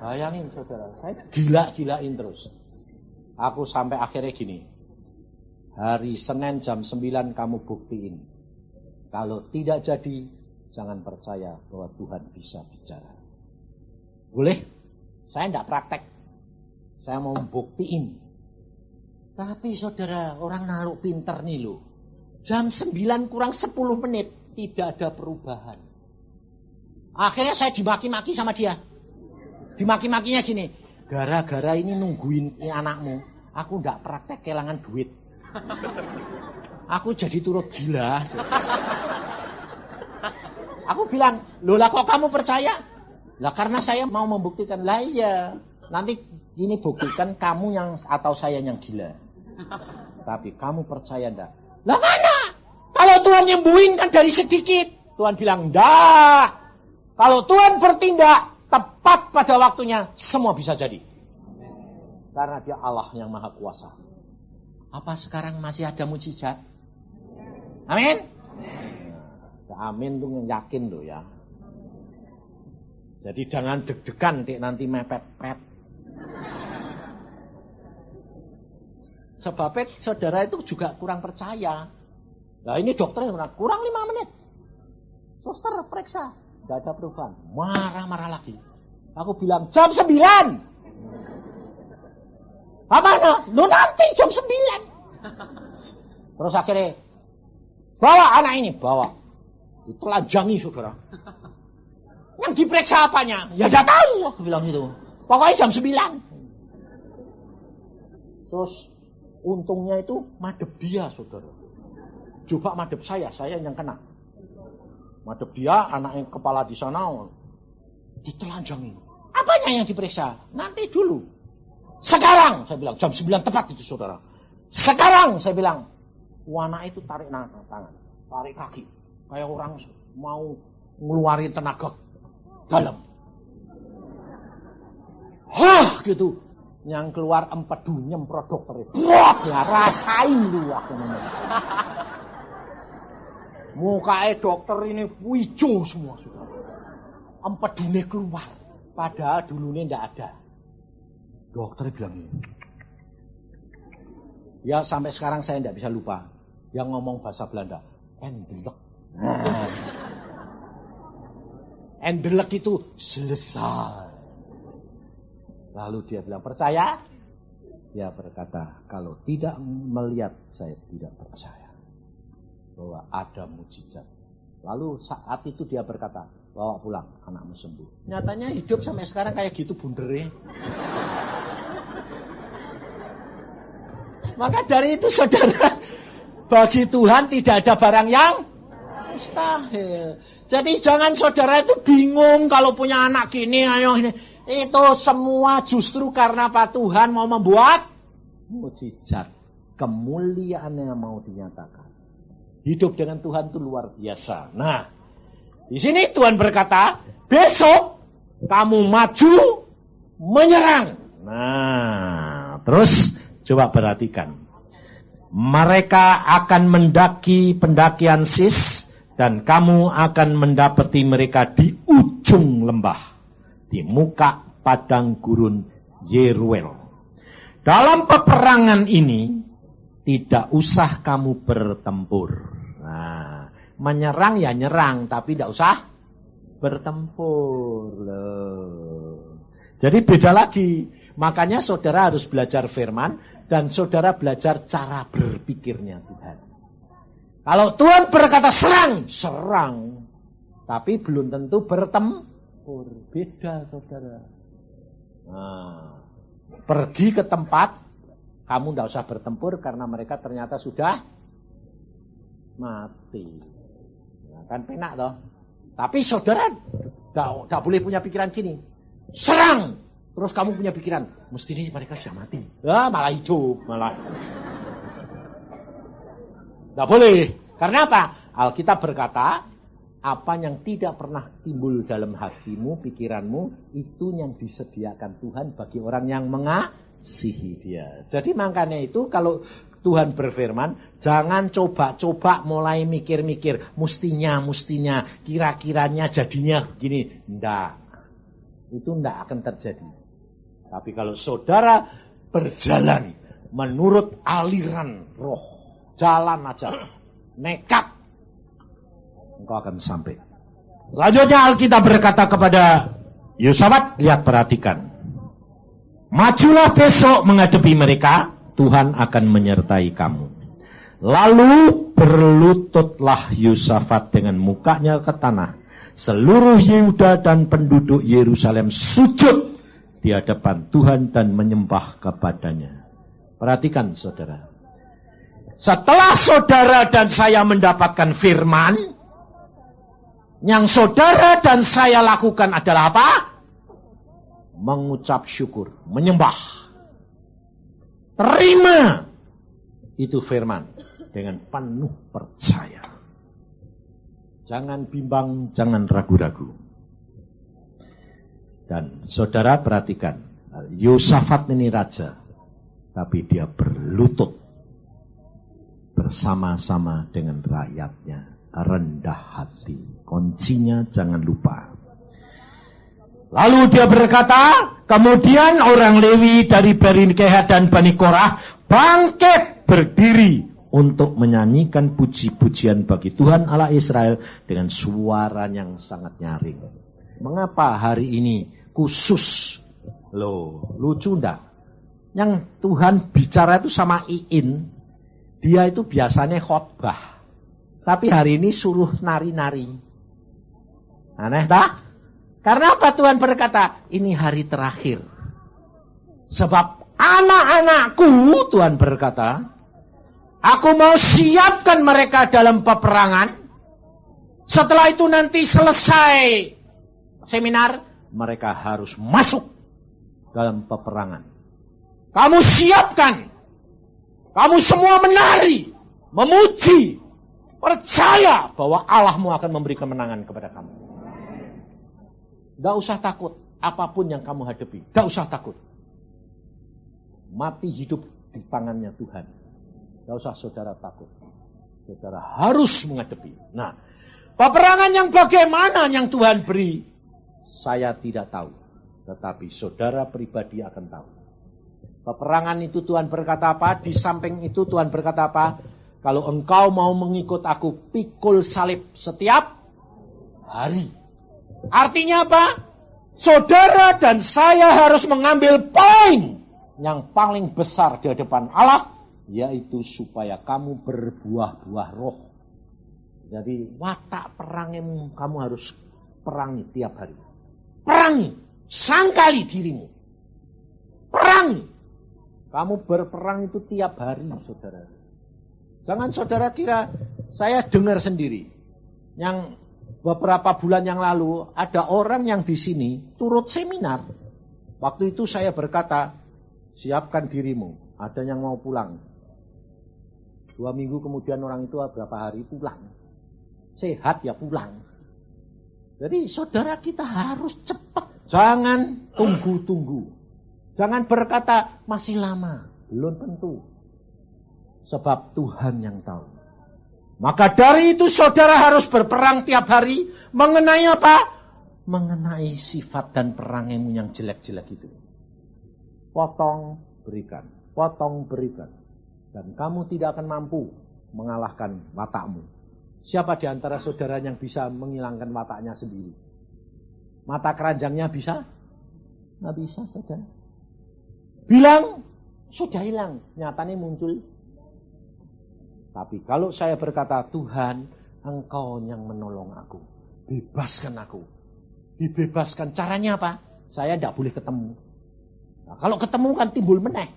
Bayangin saudara, saya gila-gilain terus. Aku sampai akhirnya gini. Hari Senin jam 9 kamu buktiin. Kalau tidak jadi, jangan percaya bahwa Tuhan bisa bicara. Boleh? Saya tidak praktek. Saya mau buktiin. Tapi saudara, orang naruh pinter nih loh. Jam 9 kurang 10 menit, tidak ada perubahan. Akhirnya saya dimaki-maki sama dia. Dimaki-makinya gini. Gara-gara ini nungguin anakmu, aku tidak praktek kehilangan duit. Aku jadi turut gila. Aku bilang, loh lah kok kamu percaya? Lah karena saya mau membuktikan. Lah iya, nanti ini buktikan kamu yang atau saya yang gila. Tapi kamu percaya enggak? Lah mana? Kalau Tuhan nyembuhin kan dari sedikit. Tuhan bilang, enggak. Kalau Tuhan bertindak tepat pada waktunya, semua bisa jadi. Karena dia Allah yang maha kuasa. Apa sekarang masih ada mujizat? Amin? Amin tuh yang yakin loh ya. Jadi jangan deg-degan nanti mepet-pet. Sebabnya saudara itu juga kurang percaya. Nah ini dokternya bilang, kurang 5 menit. Suster periksa. Tidak ada perubahan. Marah-marah lagi. Aku bilang jam 9. Apa? Lu nanti jam 9. Terus akhirnya Bawa anak ini, bawa. Ditelanjangi, saudara. Yang diperiksa apanya? Ya tidak tahu, aku bilang gitu. Pokoknya jam 9. Terus untungnya itu madep dia, saudara. Coba madep saya yang kena. Madep dia, anaknya kepala di sana, ditelanjangi. Apanya yang diperiksa? Nanti dulu. Sekarang, saya bilang, jam 9 tepat itu, saudara. Sekarang, saya bilang, anak itu tarik tangan, tarik kaki. Kayak orang mau ngeluarin tenaga dalam. Hah, gitu. Yang keluar empedu nyemprot dokter itu. Wah, ya rasain lu aku namanya. Mukanya dokter ini hijau semua, saudara. Empedune keluar. Padahal dulunya ndak ada. Dokter bilang ini. Ya sampai sekarang saya ndak bisa lupa. Yang ngomong bahasa Belanda. Endelek. Endelek itu selesai. Lalu dia bilang, percaya? Dia berkata, kalau tidak melihat, saya tidak percaya. Bahwa ada mujizat. Lalu saat itu dia berkata, bawa pulang, anakmu sembuh. Nyatanya hidup sampai sekarang kayak gitu bundernya. Maka dari itu saudara, bagi Tuhan tidak ada barang yang mustahil. Jadi jangan saudara itu bingung kalau punya anak gini, ayo ini. Itu semua justru karena Pak Tuhan mau membuat mujizat. Kemuliaannya mau dinyatakan. Hidup dengan Tuhan itu luar biasa. Nah, di sini Tuhan berkata, besok kamu maju menyerang. Nah, terus coba perhatikan. Mereka akan mendaki pendakian Sis dan kamu akan mendapati mereka di ujung lembah, di muka padang gurun Yeruel. Dalam peperangan ini tidak usah kamu bertempur. Nah, menyerang ya nyerang, tapi tidak usah bertempur loh. Jadi beda lagi. Makanya saudara harus belajar firman dan saudara belajar cara berpikirnya Tuhan. Kalau Tuhan berkata serang, serang. Tapi belum tentu bertempur. Beda saudara. Nah, pergi ke tempat, kamu tidak usah bertempur karena mereka ternyata sudah mati. Nah, kan penak toh. Tapi saudara tidak boleh punya pikiran gini. Serang. Terus kamu punya pikiran, mesti ini mereka sudah mati. Ya, malah hidup, malah. Tidak boleh. Karena apa? Alkitab berkata, apa yang tidak pernah timbul dalam hatimu, pikiranmu, itu yang disediakan Tuhan bagi orang yang mengasihi dia. Jadi makanya itu kalau Tuhan berfirman, jangan coba-coba mulai mikir-mikir, mestinya, kira-kiranya jadinya begini. Tidak. Itu tidak akan terjadi. Tapi kalau saudara berjalan menurut aliran roh, jalan aja, nekat, engkau akan sampai. Selanjutnya Alkitab berkata kepada Yosafat, lihat perhatikan. Majulah besok menghadapi mereka, Tuhan akan menyertai kamu. Lalu berlututlah Yosafat dengan mukanya ke tanah. Seluruh Yehuda dan penduduk Yerusalem sujud di hadapan Tuhan dan menyembah kepadanya. Perhatikan saudara. Setelah saudara dan saya mendapatkan firman, yang saudara dan saya lakukan adalah apa? Mengucap syukur, menyembah. Terima itu firman dengan penuh percaya. Jangan bimbang, jangan ragu-ragu. Dan saudara perhatikan, Yosafat ini raja, tapi dia berlutut bersama-sama dengan rakyatnya, rendah hati. Kuncinya jangan lupa. Lalu dia berkata, kemudian orang Lewi dari Bani Kehat dan Bani Korah bangkit berdiri untuk menyanyikan puji-pujian bagi Tuhan Allah Israel dengan suara yang sangat nyaring. Mengapa hari ini khusus? Loh, lucu ndak? Yang Tuhan bicara itu sama Iin, dia itu biasanya khotbah. Tapi hari ini suruh nari-nari. Aneh tak? Karena apa Tuhan berkata, ini hari terakhir. Sebab anak-anakku, Tuhan berkata, aku mau siapkan mereka dalam peperangan. Setelah itu nanti selesai seminar, mereka harus masuk dalam peperangan. Kamu siapkan. Kamu semua menari, memuji, percaya bahwa Allahmu akan memberi kemenangan kepada kamu. Gak usah takut apapun yang kamu hadapi. Gak usah takut. Mati hidup di tangannya Tuhan. Gak usah saudara takut. Saudara harus menghadapi. Nah, peperangan yang bagaimana yang Tuhan beri, saya tidak tahu. Tetapi saudara pribadi akan tahu. Peperangan itu Tuhan berkata apa? Di samping itu Tuhan berkata apa? Kalau engkau mau mengikut aku, pikul salib setiap hari. Artinya apa? Saudara dan saya harus mengambil poin yang paling besar di hadapan Allah, yaitu supaya kamu berbuah-buah roh. Jadi watak perangmu kamu harus perangi tiap hari. Perangi, sangkali dirimu. Perangi. Kamu berperang itu tiap hari, saudara. Jangan saudara kira, saya dengar sendiri. Yang beberapa bulan yang lalu, ada orang yang di sini turut seminar. Waktu itu saya berkata, siapkan dirimu. Ada yang mau pulang. 2 minggu kemudian orang itu berapa hari pulang. Sehat ya pulang. Jadi saudara kita harus cepat. Jangan tunggu-tunggu. Jangan berkata masih lama. Belum tentu. Sebab Tuhan yang tahu. Maka dari itu saudara harus berperang tiap hari. Mengenai apa? Mengenai sifat dan perangmu yang jelek-jelek itu. Potong, berikan. Potong, berikan. Dan kamu tidak akan mampu mengalahkan watakmu. Siapa di antara saudara yang bisa menghilangkan wataknya sendiri? Mata keranjangnya bisa? Nggak bisa, saudara. Bilang, sudah hilang. Nyatanya muncul. Tapi kalau saya berkata, Tuhan, Engkau yang menolong aku. Bebaskan aku. Dibebaskan. Caranya apa? Saya tidak boleh ketemu. Nah, kalau ketemu kan timbul meneh.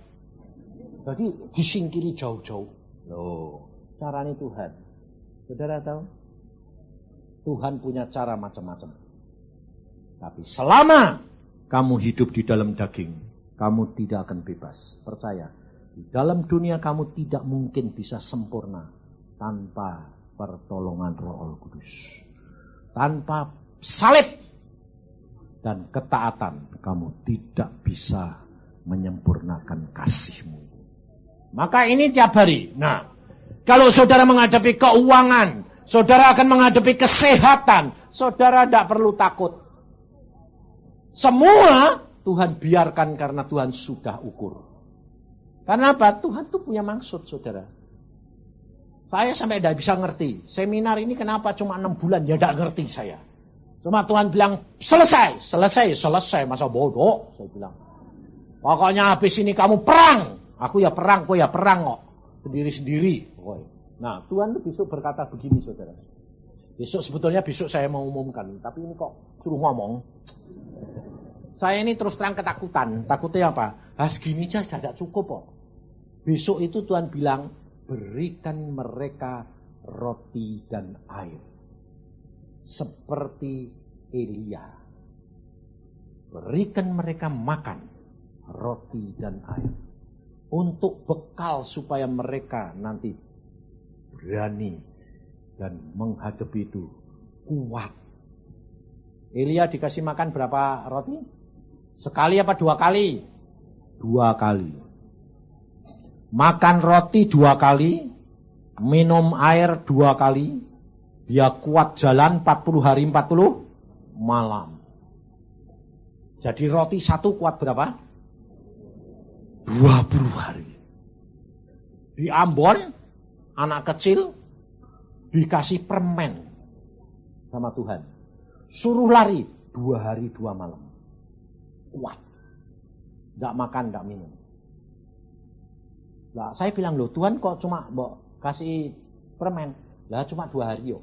Jadi disingkiri jauh-jauh. Loh, caranya Tuhan. Saudara tahu? Tuhan punya cara macam-macam. Tapi selama kamu hidup di dalam daging, kamu tidak akan bebas. Percaya. Di dalam dunia kamu tidak mungkin bisa sempurna tanpa pertolongan Roh Kudus. Tanpa salib dan ketaatan, kamu tidak bisa menyempurnakan kasihmu. Maka ini tiap hari. Nah, kalau saudara menghadapi keuangan, saudara akan menghadapi kesehatan, saudara tidak perlu takut. Semua Tuhan biarkan karena Tuhan sudah ukur. Karena apa? Tuhan tuh punya maksud, saudara. Saya sampai tidak bisa ngerti. Seminar ini kenapa cuma 6 bulan? Ya tidak ngerti saya. Cuma Tuhan bilang, selesai. Masa bodoh? Saya bilang. Pokoknya habis ini kamu perang. Aku ya perang, kok ya perang kok. Sendiri-sendiri. Nah, Tuhan itu besok berkata begini, saudara. Sebetulnya besok saya mau umumkan. Tapi ini kok suruh ngomong. Saya ini terus terang ketakutan. Takutnya apa? Segini aja tidak cukup kok. Besok itu Tuhan bilang, berikan mereka roti dan air. Seperti Elia. Berikan mereka makan roti dan air. Untuk bekal supaya mereka nanti berani dan menghadapi itu kuat. Elia dikasih makan berapa roti? Sekali apa 2 kali? 2 kali. Makan roti 2 kali, minum air 2 kali, dia kuat jalan 40 hari 40 malam. Jadi roti 1 kuat berapa? 20 hari. Di Ambon, anak kecil dikasih permen sama Tuhan. Suruh lari 2 hari 2 malam. Kuat. Tidak makan, tidak minum. Nah, saya bilang, loh Tuhan kok cuma kasih permen. Lah cuma 2 hari yo.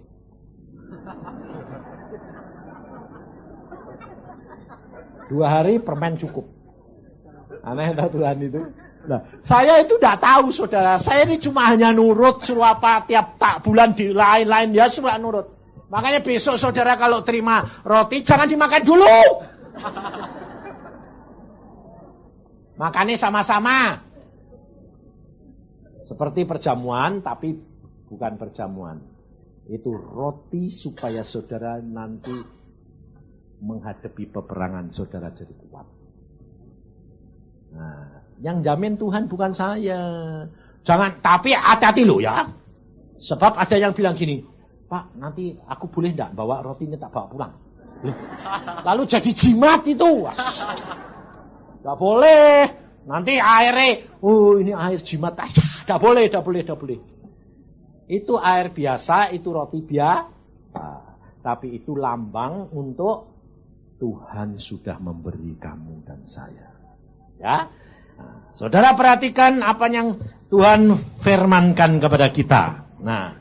Dua hari permen cukup. Aneh tak Tuhan itu. Nah, saya itu tidak tahu saudara. Saya ini cuma hanya nurut suruh apa tiap tak bulan di lain-lain ya suruh nurut. Makanya besok saudara kalau terima roti jangan dimakan dulu. Makannya sama-sama. Seperti perjamuan tapi bukan perjamuan. Itu roti supaya saudara nanti menghadapi peperangan saudara jadi kuat. Nah, yang jamin Tuhan bukan saya. Jangan, tapi hati-hati loh ya. Sebab ada yang bilang gini, Pak, nanti aku boleh enggak bawa rotinya tak bawa pulang? Lalu jadi jimat itu. Enggak boleh. Nanti airnya, ini air jimat. Enggak boleh. Itu air biasa, itu roti biasa. Tapi itu lambang untuk Tuhan sudah memberi kamu dan saya. Ya. Nah, saudara perhatikan apa yang Tuhan firmankan kepada kita. Nah,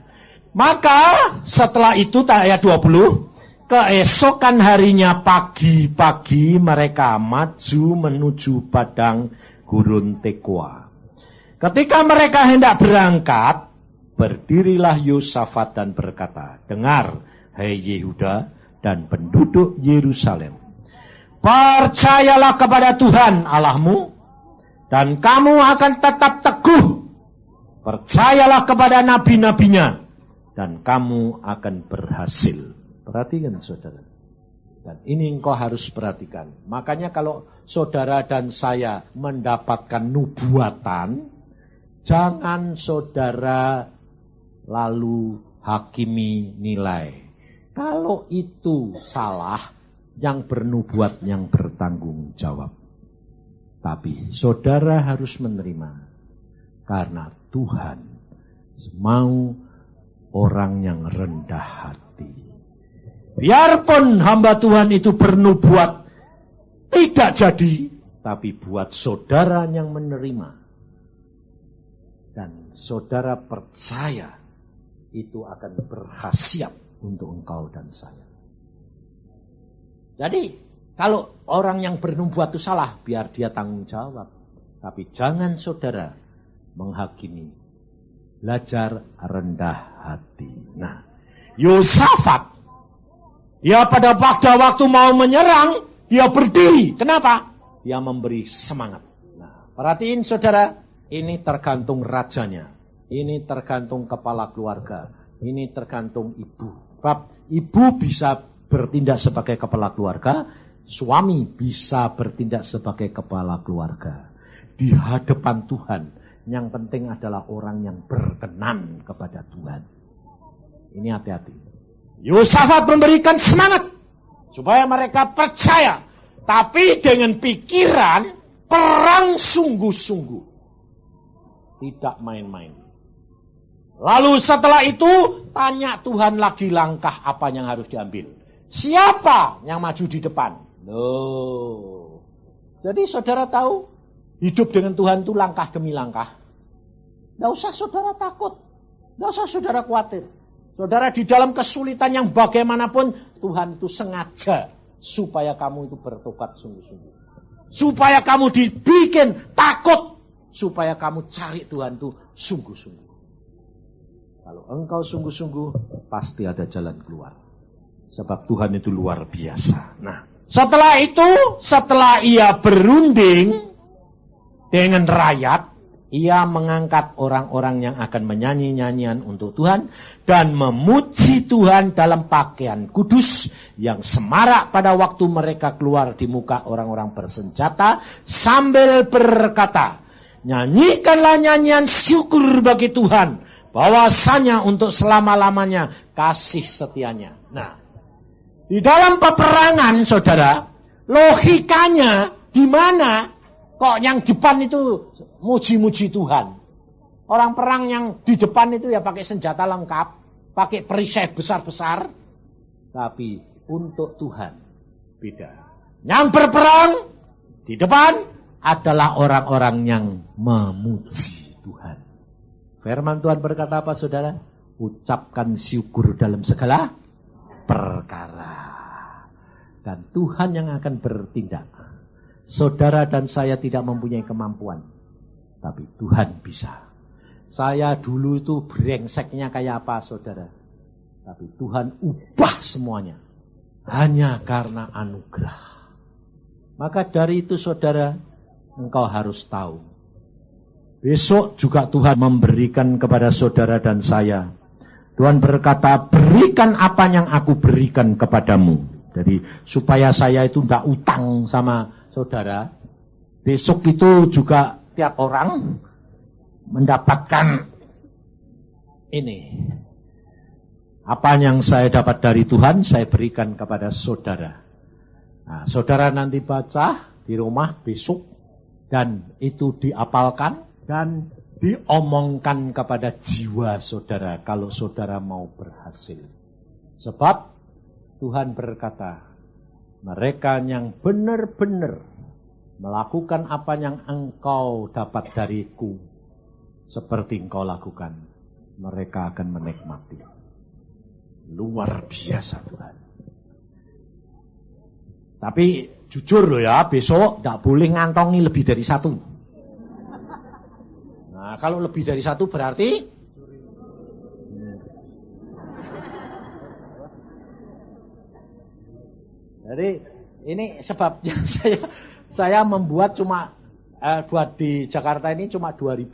maka setelah itu ayat 20, keesokan harinya pagi-pagi mereka maju menuju padang gurun Tekoa. Ketika mereka hendak berangkat, berdirilah Yosafat dan berkata, dengar, hai Yehuda dan penduduk Yerusalem, percayalah kepada Tuhan Allahmu, dan kamu akan tetap teguh. Percayalah kepada nabi-nabinya, dan kamu akan berhasil. Perhatikan saudara. Dan ini engkau harus perhatikan. Makanya kalau saudara dan saya mendapatkan nubuatan, jangan saudara lalu hakimi nilai. Kalau itu salah, yang bernubuat yang bertanggung jawab. Tapi saudara harus menerima. Karena Tuhan mau orang yang rendah hati. Biarpun hamba Tuhan itu bernubuat tidak jadi. Tapi buat saudara yang menerima. Dan saudara percaya itu akan berkhasiat untuk engkau dan saya. Jadi, kalau orang yang bernubuat itu salah, biar dia tanggung jawab. Tapi jangan saudara menghakimi. Belajar rendah hati. Nah, Yosafat, dia pada waktu mau menyerang, dia berdiri. Kenapa? Dia memberi semangat. Nah, perhatiin saudara, ini tergantung rajanya. Ini tergantung kepala keluarga. Ini tergantung ibu. Sebab ibu bisa bertindak sebagai kepala keluarga, suami bisa bertindak sebagai kepala keluarga. Di hadapan Tuhan, yang penting adalah orang yang berkenan kepada Tuhan. Ini hati-hati. Yosafat memberikan semangat supaya mereka percaya, tapi dengan pikiran perang sungguh-sungguh, tidak main-main. Lalu setelah itu, tanya Tuhan lagi langkah apa yang harus diambil. Siapa yang maju di depan? Loh. Jadi saudara tahu, hidup dengan Tuhan itu langkah demi langkah. Tidak usah saudara takut. Tidak usah saudara khawatir. Saudara di dalam kesulitan yang bagaimanapun, Tuhan itu sengaja supaya kamu itu bertobat sungguh-sungguh. Supaya kamu dibikin takut. Supaya kamu cari Tuhan itu sungguh-sungguh. Kalau engkau sungguh-sungguh, pasti ada jalan keluar. Sebab Tuhan itu luar biasa. Nah, setelah itu, setelah ia berunding dengan rakyat, ia mengangkat orang-orang yang akan menyanyi nyanyian untuk Tuhan dan memuji Tuhan dalam pakaian kudus yang semarak pada waktu mereka keluar di muka orang-orang bersenjata sambil berkata, nyanyikanlah nyanyian syukur bagi Tuhan, bahwasanya untuk selama-lamanya kasih setianya. Nah, di dalam peperangan saudara, logikanya di mana kok yang depan itu muji-muji Tuhan. Orang perang yang di depan itu ya pakai senjata lengkap, pakai perisai besar-besar. Tapi untuk Tuhan beda. Yang berperang di depan adalah orang-orang yang memuji Tuhan. Firman Tuhan berkata apa saudara? Ucapkan syukur dalam segala perkara. Dan Tuhan yang akan bertindak. Saudara dan saya tidak mempunyai kemampuan. Tapi Tuhan bisa. Saya dulu itu brengseknya kayak apa, saudara. Tapi Tuhan ubah semuanya. Hanya karena anugerah. Maka dari itu, saudara, engkau harus tahu. Besok juga Tuhan memberikan kepada saudara dan saya. Tuhan berkata, berikan apa yang aku berikan kepadamu. Jadi supaya saya itu tidak utang sama saudara. Besok itu juga tiap orang mendapatkan ini. Apa yang saya dapat dari Tuhan, saya berikan kepada saudara. Nah, saudara nanti baca di rumah besok. Dan itu diapalkan dan diomongkan kepada jiwa saudara. Kalau saudara mau berhasil. Sebab Tuhan berkata, mereka yang benar-benar melakukan apa yang engkau dapat dariku, seperti engkau lakukan, mereka akan menikmati. Luar biasa Tuhan. Tapi jujur loh ya, besok tidak boleh ngantongi lebih dari 1. Nah, kalau lebih dari 1 berarti jadi ini sebabnya saya membuat cuma buat di Jakarta ini cuma 2.000.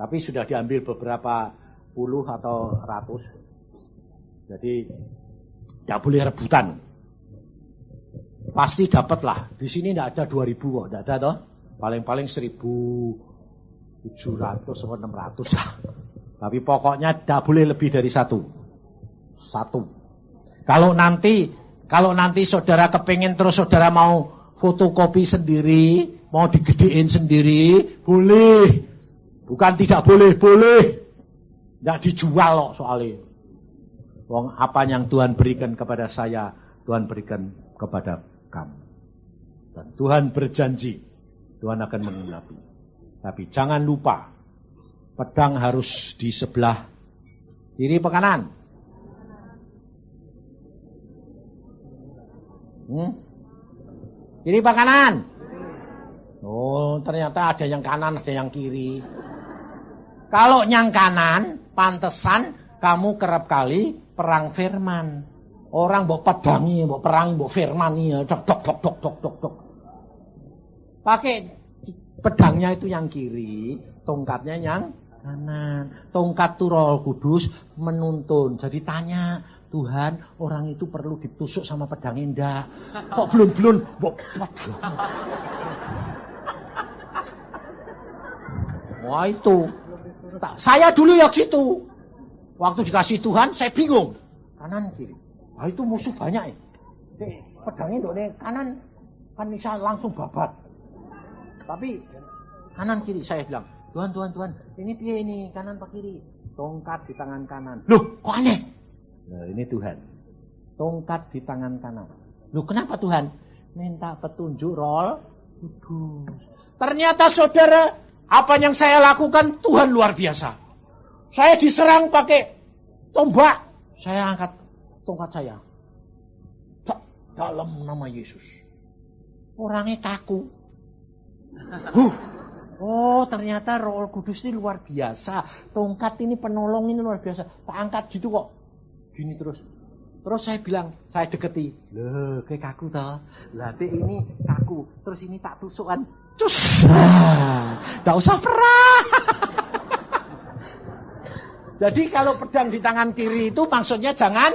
Tapi sudah diambil beberapa puluh atau ratus. Jadi tidak boleh rebutan. Pasti dapat lah. Di sini tidak ada 2.000 kok, tidak ada toh. Paling-paling 1.700 atau 600 lah. Tapi pokoknya tidak boleh lebih dari 1. Kalau nanti saudara kepingin terus saudara mau fotokopi sendiri, mau digedein sendiri, boleh. Bukan tidak boleh, boleh. Tidak dijual loh soalnya. Wong apa yang Tuhan berikan kepada saya, Tuhan berikan kepada kamu. Dan Tuhan berjanji, Tuhan akan menggenapi. Tapi jangan lupa, pedang harus di sebelah kiri apa kanan? Kiri apa kanan? Oh, ternyata ada yang kanan, ada yang kiri. Kalau yang kanan, pantesan kamu kerap kali perang firman. Orang mbok pedangi, mbok perangi, mbok firmani, dok dok dok dok dok dok dok. Pakai pedangnya itu yang kiri, tongkatnya yang kanan. Tongkat itu Roh Kudus menuntun. Jadi tanya, Tuhan, orang itu perlu ditusuk sama pedang enggak? Kok belum-belum? Wah itu. Saya dulu ya gitu. Waktu dikasih Tuhan, saya bingung. Kanan kiri. Wah itu musuh banyak ya. Pedangnya dok kanan kan bisa langsung babat. Tapi kanan kiri saya bilang, Tuhan, ini dia ini kanan apa kiri? Tongkat di tangan kanan. Loh, kok aneh? Nah, ini Tuhan. Tongkat di tangan kanan. Loh, kenapa Tuhan? Minta petunjuk Roh Kudus. Ternyata saudara, apa yang saya lakukan Tuhan luar biasa. Saya diserang pakai tombak. Saya angkat tongkat saya. Dalam nama Yesus. Orangnya kaku. Oh, ternyata Roh Kudus ini luar biasa. Tongkat ini penolong ini luar biasa. Tak angkat gitu kok. Gini terus. Terus saya bilang, saya deketi. Loh, kayak kaku tau. Berarti ini kaku. Terus ini tak tusukan. Cus. Tak usah perang. Jadi kalau pedang di tangan kiri itu maksudnya jangan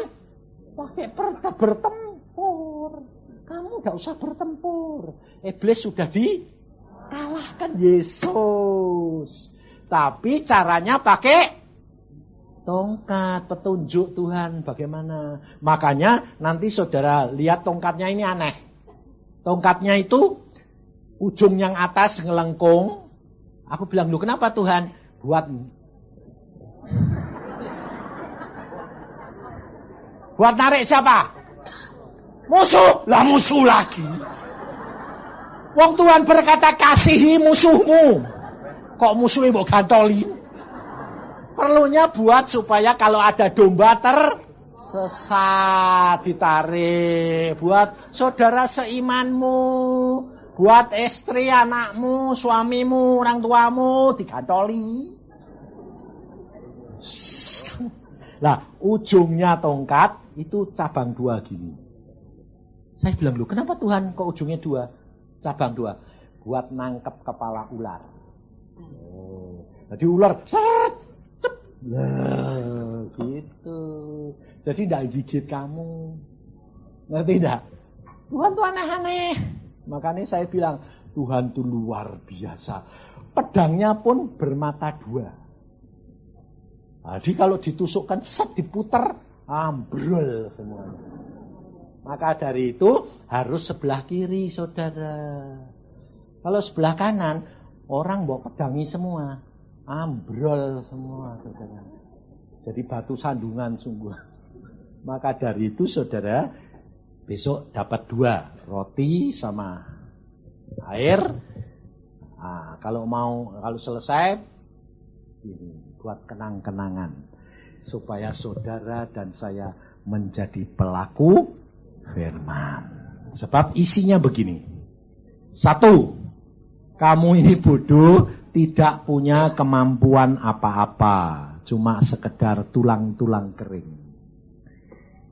pakai bertempur. Kamu gak usah bertempur. Iblis sudah dikalahkan Yesus. Tapi caranya pakai tongkat, petunjuk Tuhan bagaimana. Makanya nanti saudara lihat tongkatnya ini aneh. Tongkatnya itu ujung yang atas ngelengkung. Aku bilang, lu kenapa Tuhan? Buat narik siapa? Musuh. Lah musuh lagi. Wong Tuhan berkata kasihi musuhmu. Kok musuhnya mau gantoli? Perlunya buat supaya kalau ada domba tersesat ditarik. Buat saudara seimanmu. Buat istri, anakmu, suamimu, orang tuamu digantoli. Nah, ujungnya tongkat itu cabang 2 gini. Saya bilang, loh kenapa Tuhan kok ujungnya 2? Cabang 2. Buat nangkep kepala ular. Jadi ular, nah, gitu. Jadi tidak gigit kamu. Ngerti tidak? Tuhan tuh aneh-aneh. Makanya saya bilang, Tuhan tuh luar biasa. Pedangnya pun bermata 2. Jadi kalau ditusukkan, diputer, ambrol semuanya. Maka dari itu harus sebelah kiri, saudara. Kalau sebelah kanan, orang bawa pedangi semua. Ambrol semua, saudara. Jadi batu sandungan sungguh. Maka dari itu, saudara, besok dapat 2, roti sama air. Nah, kalau selesai, ini buat kenang-kenangan. Supaya saudara dan saya menjadi pelaku firman. Sebab isinya begini. 1, kamu ini bodoh, tidak punya kemampuan apa-apa. Cuma sekedar tulang-tulang kering.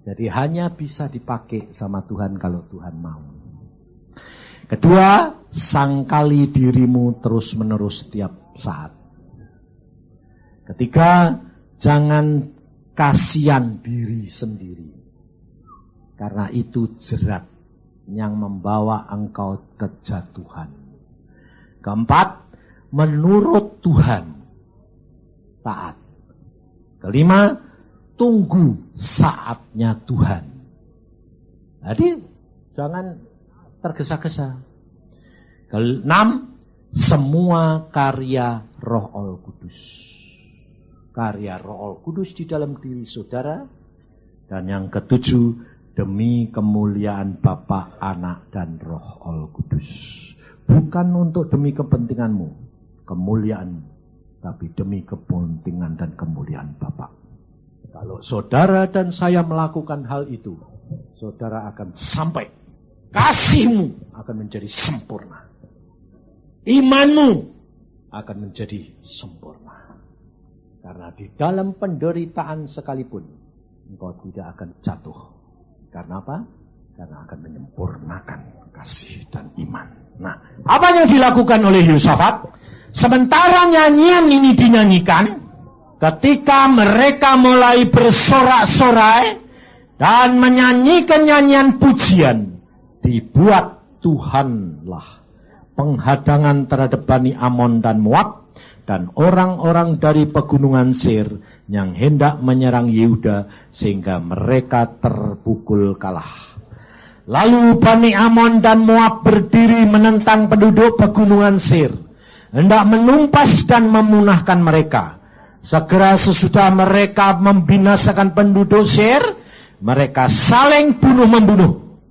Jadi hanya bisa dipakai sama Tuhan kalau Tuhan mau. Kedua, sangkali dirimu terus-menerus setiap saat. Ketiga, jangan kasihan diri sendiri. Karena itu jerat yang membawa engkau kejatuhan. Keempat, menurut Tuhan, taat. Kelima, tunggu saatnya Tuhan. Jadi, jangan tergesa-gesa. Keenam, semua karya Roh Kudus. Karya Roh Kudus di dalam diri saudara. Dan yang ketujuh, demi kemuliaan Bapa, Anak, dan Roh Kudus. Bukan untuk demi kepentinganmu, kemuliaanmu, tapi demi kepentingan dan kemuliaan Bapa. Kalau saudara dan saya melakukan hal itu, saudara akan sampai. Kasihmu akan menjadi sempurna. Imanmu akan menjadi sempurna. Karena di dalam penderitaan sekalipun, engkau tidak akan jatuh. Karena apa? Karena akan menyempurnakan kasih dan iman. Nah, apa yang dilakukan oleh Yosafat? Sementara nyanyian ini dinyanyikan, ketika mereka mulai bersorak-sorai dan menyanyikan nyanyian pujian, dibuat Tuhanlah penghadangan terhadap Bani Amon dan Moab dan orang-orang dari pegunungan Seir yang hendak menyerang Yehuda sehingga mereka terpukul kalah. Lalu Bani Amon dan Moab berdiri menentang penduduk pegunungan Seir, hendak menumpas dan memunahkan mereka. Segera sesudah mereka membinasakan penduduk Seir, mereka saling bunuh-membunuh.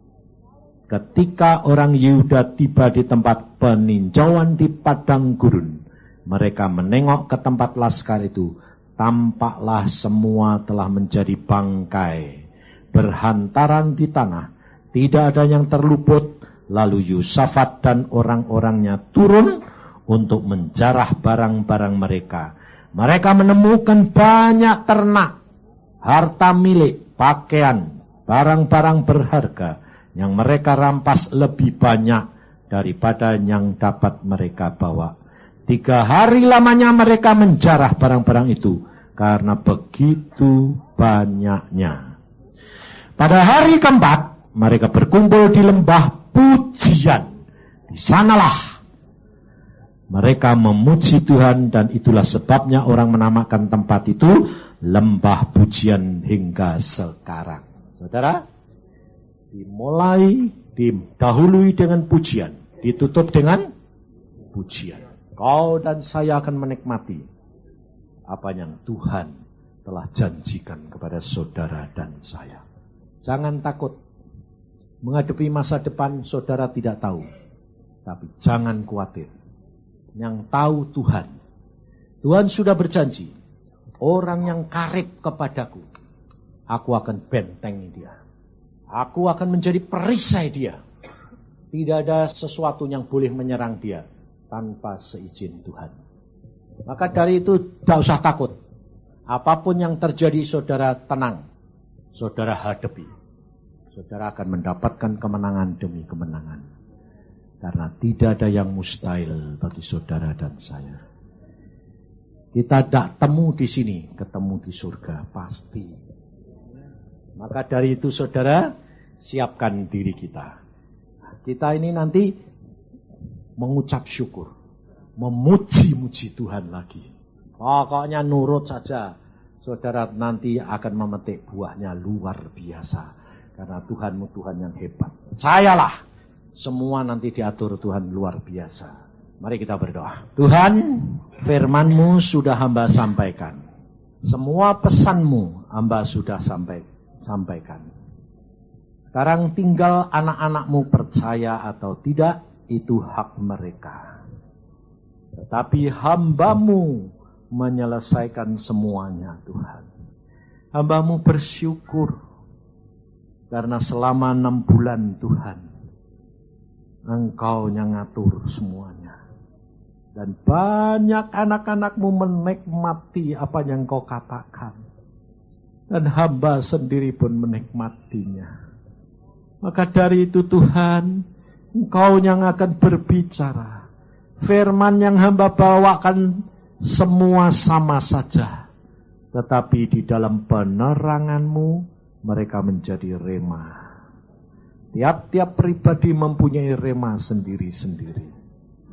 Ketika orang Yehuda tiba di tempat peninjauan di padang gurun, mereka menengok ke tempat laskar itu. Tampaklah semua telah menjadi bangkai, berhantaran di tanah. Tidak ada yang terluput. Lalu Yosafat dan orang-orangnya turun untuk menjarah barang-barang mereka. Mereka menemukan banyak ternak, harta milik, pakaian, barang-barang berharga yang mereka rampas lebih banyak daripada yang dapat mereka bawa. 3 hari lamanya mereka menjarah barang-barang itu karena begitu banyaknya. Pada hari keempat, mereka berkumpul di lembah pujian. Di sanalah mereka memuji Tuhan dan itulah sebabnya orang menamakan tempat itu lembah pujian hingga sekarang. Saudara, didahului dengan pujian, ditutup dengan pujian. Kau dan saya akan menikmati apa yang Tuhan telah janjikan kepada saudara dan saya. Jangan takut. Menghadapi masa depan saudara tidak tahu. Tapi jangan khawatir. Yang tahu Tuhan. Tuhan sudah berjanji. orang yang karib kepadaku, aku akan bentengi dia. Aku akan menjadi perisai dia. Tidak ada sesuatu yang boleh menyerang dia tanpa seizin Tuhan. Maka dari itu tidak usah takut. Apapun yang terjadi, saudara tenang. Saudara hadapi. Saudara akan mendapatkan kemenangan demi kemenangan. Karena tidak ada yang mustahil bagi saudara dan saya. Kita tidak temu di sini, ketemu di surga pasti. Maka dari itu saudara, siapkan diri kita. Kita ini nanti mengucap syukur, memuji-muji Tuhan lagi. Pokoknya nurut saja, saudara nanti akan memetik buahnya luar biasa. Karena Tuhanmu Tuhan yang hebat. Percayalah, semua nanti diatur Tuhan luar biasa. Mari kita berdoa. Tuhan, firman-Mu sudah hamba sampaikan. Semua pesan-Mu hamba sudah sampaikan. Sekarang tinggal anak-anak-Mu percaya atau tidak, itu hak mereka. Tetapi hamba-Mu menyelesaikan semuanya, Tuhan. Hamba-Mu bersyukur karena selama 6 bulan, Tuhan, Engkau yang ngatur semuanya. Dan banyak anak-anak-Mu menikmati apa yang Kau katakan. Dan hamba sendiri pun menikmatinya. Maka dari itu Tuhan, Engkau yang akan berbicara. Firman yang hamba bawakan semua sama saja. Tetapi di dalam penerangan-Mu, mereka menjadi rema. Tiap-tiap pribadi mempunyai rema sendiri-sendiri.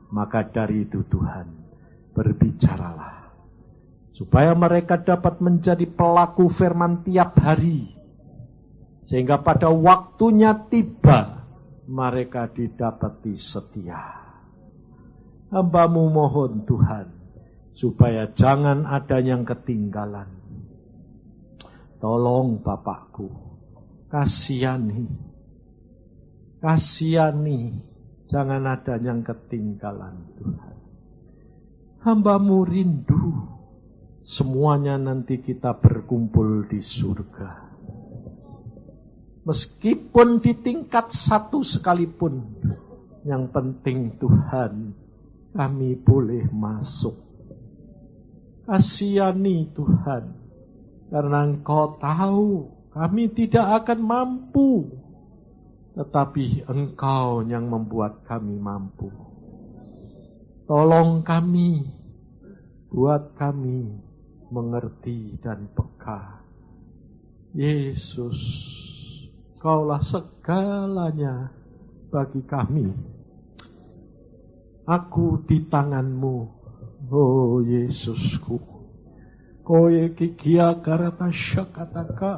Maka dari itu Tuhan, berbicaralah. Supaya mereka dapat menjadi pelaku firman tiap hari. Sehingga pada waktunya tiba, mereka didapati setia. Hamba-Mu mohon Tuhan, supaya jangan ada yang ketinggalan. Tolong Bapakku, kasihani, jangan ada yang ketinggalan Tuhan. Hamba-Mu rindu, semuanya nanti kita berkumpul di surga. Meskipun di tingkat 1 sekalipun, yang penting Tuhan, kami boleh masuk. Kasihani Tuhan, karena Engkau tahu kami tidak akan mampu. Tetapi Engkau yang membuat kami mampu. Tolong kami, buat kami mengerti dan peka. Yesus, Kaulah segalanya bagi kami. Aku di tangan-Mu, oh Yesusku. Koe kikia karata syakataka.